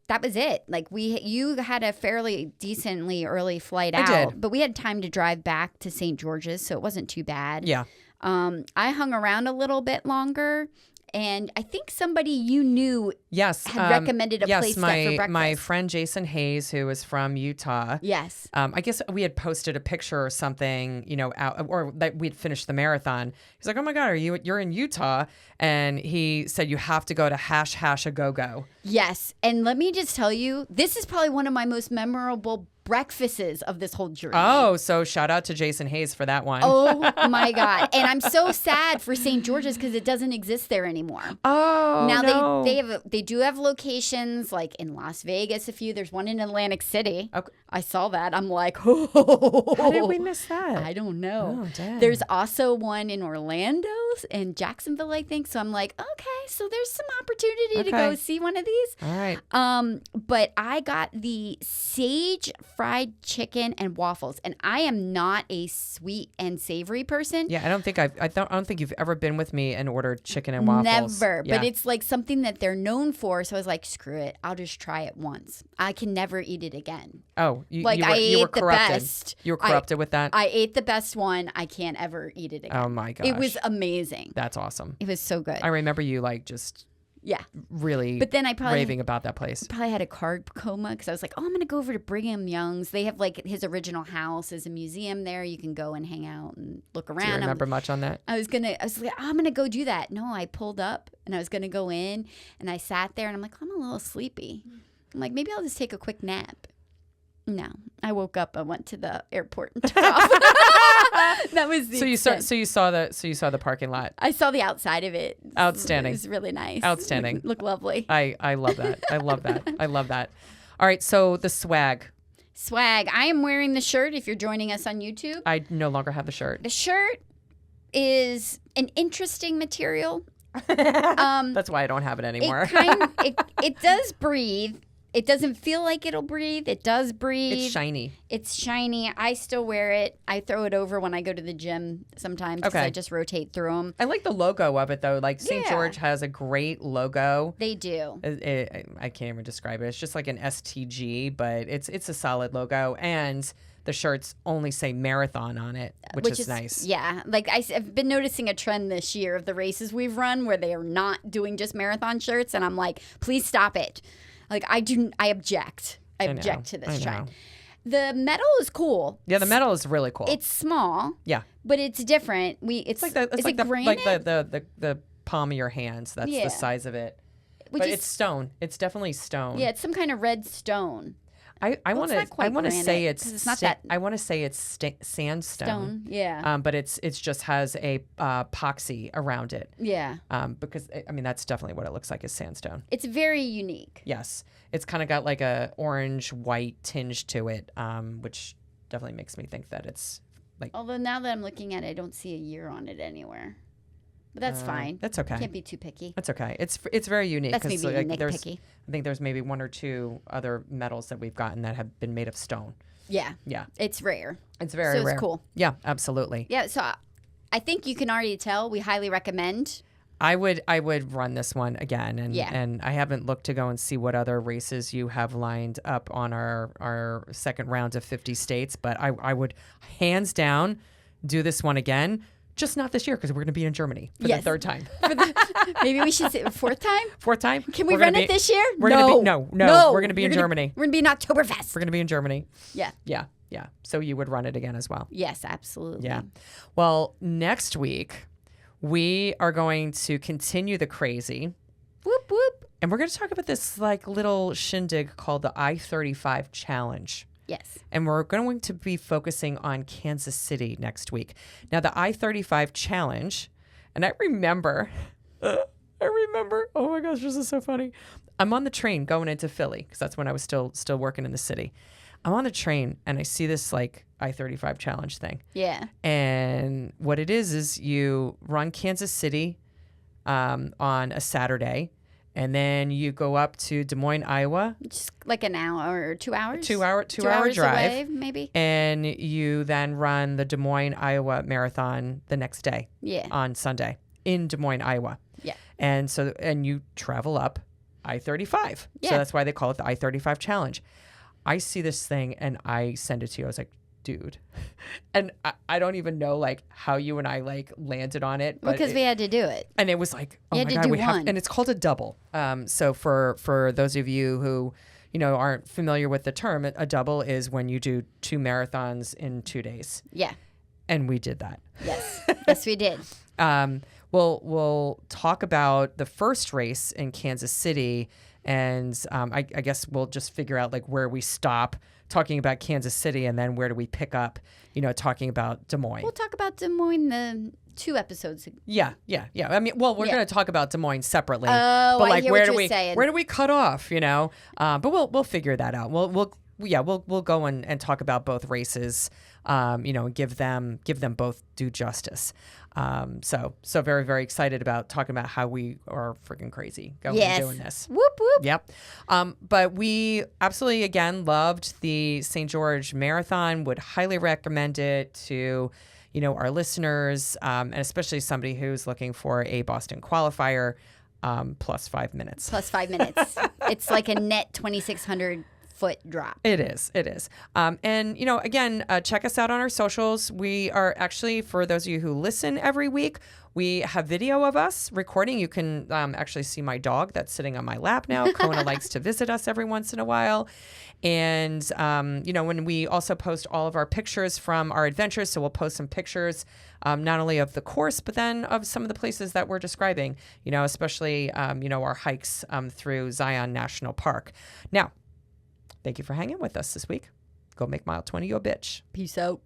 that was it. Like you had a fairly decently early flight out. I did. But we had time to drive back to St. George's, so it wasn't too bad. Yeah. I hung around a little bit longer. And I think somebody you knew Yes. had recommended a place for breakfast. My friend Jason Hayes, who is from Utah. Yes. I guess we had posted a picture or something, out, or that we'd finished the marathon. He's like, "Oh my God, you're in Utah?" And he said, "You have to go to Hash a Go-Go." Yes. And let me just tell you, this is probably one of my most memorable breakfasts of this whole journey. Oh, so shout out to Jason Hayes for that one. Oh my God. And I'm so sad for St. George's because it doesn't exist there anymore. Oh, now no. they do have locations like in Las Vegas, there's one in Atlantic City. Okay. I saw that. I'm like, oh. How did we miss that? I don't know. Oh, dang. There's also one in Orlando and Jacksonville, I think. So I'm like, okay, so there's some opportunity to go see one of these. All right. But I got the sage fried chicken and waffles, and I am not a sweet and savory person. Yeah, I don't think you've ever been with me and ordered chicken and waffles. Never. Yeah. But it's like something that they're known for. So I was like, screw it. I'll just try it once. I can never eat it again. Oh, you were ate the corrupted. best. You were corrupted with that? I ate the best one. I can't ever eat it again. Oh my gosh. It was amazing. That's awesome. It was so good. I remember you just yeah. really But then I probably raving about that place. Probably had a carb coma because I was like, oh, I'm going to go over to Brigham Young's. They have like his original house is a museum there. You can go and hang out and look around. Do you remember much on that? I was like, I'm going to go do that. No, I pulled up and I was going to go in and I sat there and I'm like, I'm a little sleepy. I'm like, maybe I'll just take a quick nap. No, I woke up. I went to the airport and took off. That was the extent. So you saw the parking lot. I saw the outside of it. Outstanding. It was really nice. Outstanding. Looked lovely. I love that. I love that. I love that. All right, so the swag. Swag. I am wearing the shirt if you're joining us on YouTube. I no longer have the shirt. The shirt is an interesting material. That's why I don't have it anymore. It does breathe. It doesn't feel like it'll breathe. It does breathe. It's shiny. It's shiny. I still wear it. I throw it over when I go to the gym sometimes because I just rotate through them. I like the logo of it, though. Like St. George has a great logo. They do. I can't even describe it. It's just like an STG, but it's a solid logo. And the shirts only say marathon on it, which is nice. Yeah. Like I've been noticing a trend this year of the races we've run where they are not doing just marathon shirts. And I'm like, please stop it. Like I object. I object to this trend. The medal is cool. Yeah, the medal is really cool. It's small. Yeah. But it's different. It's like the palm of your hands. That's the size of it. But it's stone. It's definitely stone. Yeah, it's some kind of red stone. I want to say it's not that. I want to say it's sandstone. Stone, yeah. But it's just has a epoxy around it. Yeah. Because I mean that's definitely what it looks like is sandstone. It's very unique. Yes, it's kind of got like a orange white tinge to it, which definitely makes me think that it's like. Although now that I'm looking at it, I don't see a year on it anywhere. But that's fine. That's okay. Can't be too picky. That's okay. It's very unique. That's maybe like, nitpicky. I think there's maybe one or two other medals that we've gotten that have been made of stone. Yeah. Yeah. It's rare. It's very rare. So it's cool. Yeah, absolutely. Yeah. So I think you can already tell we highly recommend. I would run this one again, and I haven't looked to go and see what other races you have lined up on our second round of 50 states, but I would hands down do this one again. Just not this year because we're going to be in Germany for the third time. Maybe we should say fourth time. Fourth time? Can we run it this year? No. We're going to be in Germany. We're going to be in Oktoberfest. We're going to be in Germany. Yeah. Yeah. Yeah. So you would run it again as well. Yes, absolutely. Yeah. Well, next week we are going to continue the crazy. Whoop whoop. And we're going to talk about this like little shindig called the I-35 Challenge. Yes. And we're going to be focusing on Kansas City next week. Now, the I-35 Challenge, and I remember, oh my gosh, this is so funny. I'm on the train going into Philly because that's when I was still working in the city. I'm on the train and I see this like I-35 Challenge thing. Yeah. And what it is you run Kansas City on a Saturday. And then you go up to Des Moines, Iowa. Just like an hour or 2 hours? Two hour drive. Away, maybe. And you then run the Des Moines, Iowa Marathon the next day. Yeah. On Sunday in Des Moines, Iowa. Yeah. And you travel up I-35. Yeah. So that's why they call it the I-35 Challenge. I see this thing and I send it to you. I was like, dude. And I don't even know like how you and I like landed on it. But Because we had to do it. And it was like, oh You my had to God, do we have, one. and it's called a double. So for those of you who, aren't familiar with the term, a double is when you do 2 marathons in 2 days. Yeah. And we did that. Yes. Yes, we did. We'll talk about the first race in Kansas City, and I guess we'll just figure out like where we stop talking about Kansas City, and then where do we pick up, talking about Des Moines. We'll talk about Des Moines the 2 episodes. Yeah. I mean, well, we're going to talk about Des Moines separately. Oh, but like, I hear where what do you're we saying. where do we cut off? But we'll figure that out. We'll go and talk about both races. And give them both due justice. So very, very excited about talking about how we are freaking crazy going and doing this. Whoop, whoop. Yep. But we absolutely, again, loved the St. George Marathon, would highly recommend it to, our listeners, and especially somebody who's looking for a Boston qualifier, plus 5 minutes. Plus 5 minutes. It's like a net 2,600 foot drop. It is. And, again, check us out on our socials. We are actually, for those of you who listen every week, we have video of us recording. You can actually see my dog that's sitting on my lap now. Kona likes to visit us every once in a while. And, when we also post all of our pictures from our adventures, so we'll post some pictures not only of the course, but then of some of the places that we're describing, especially, our hikes through Zion National Park. Now, thank you for hanging with us this week. Go make mile 20 your bitch. Peace out.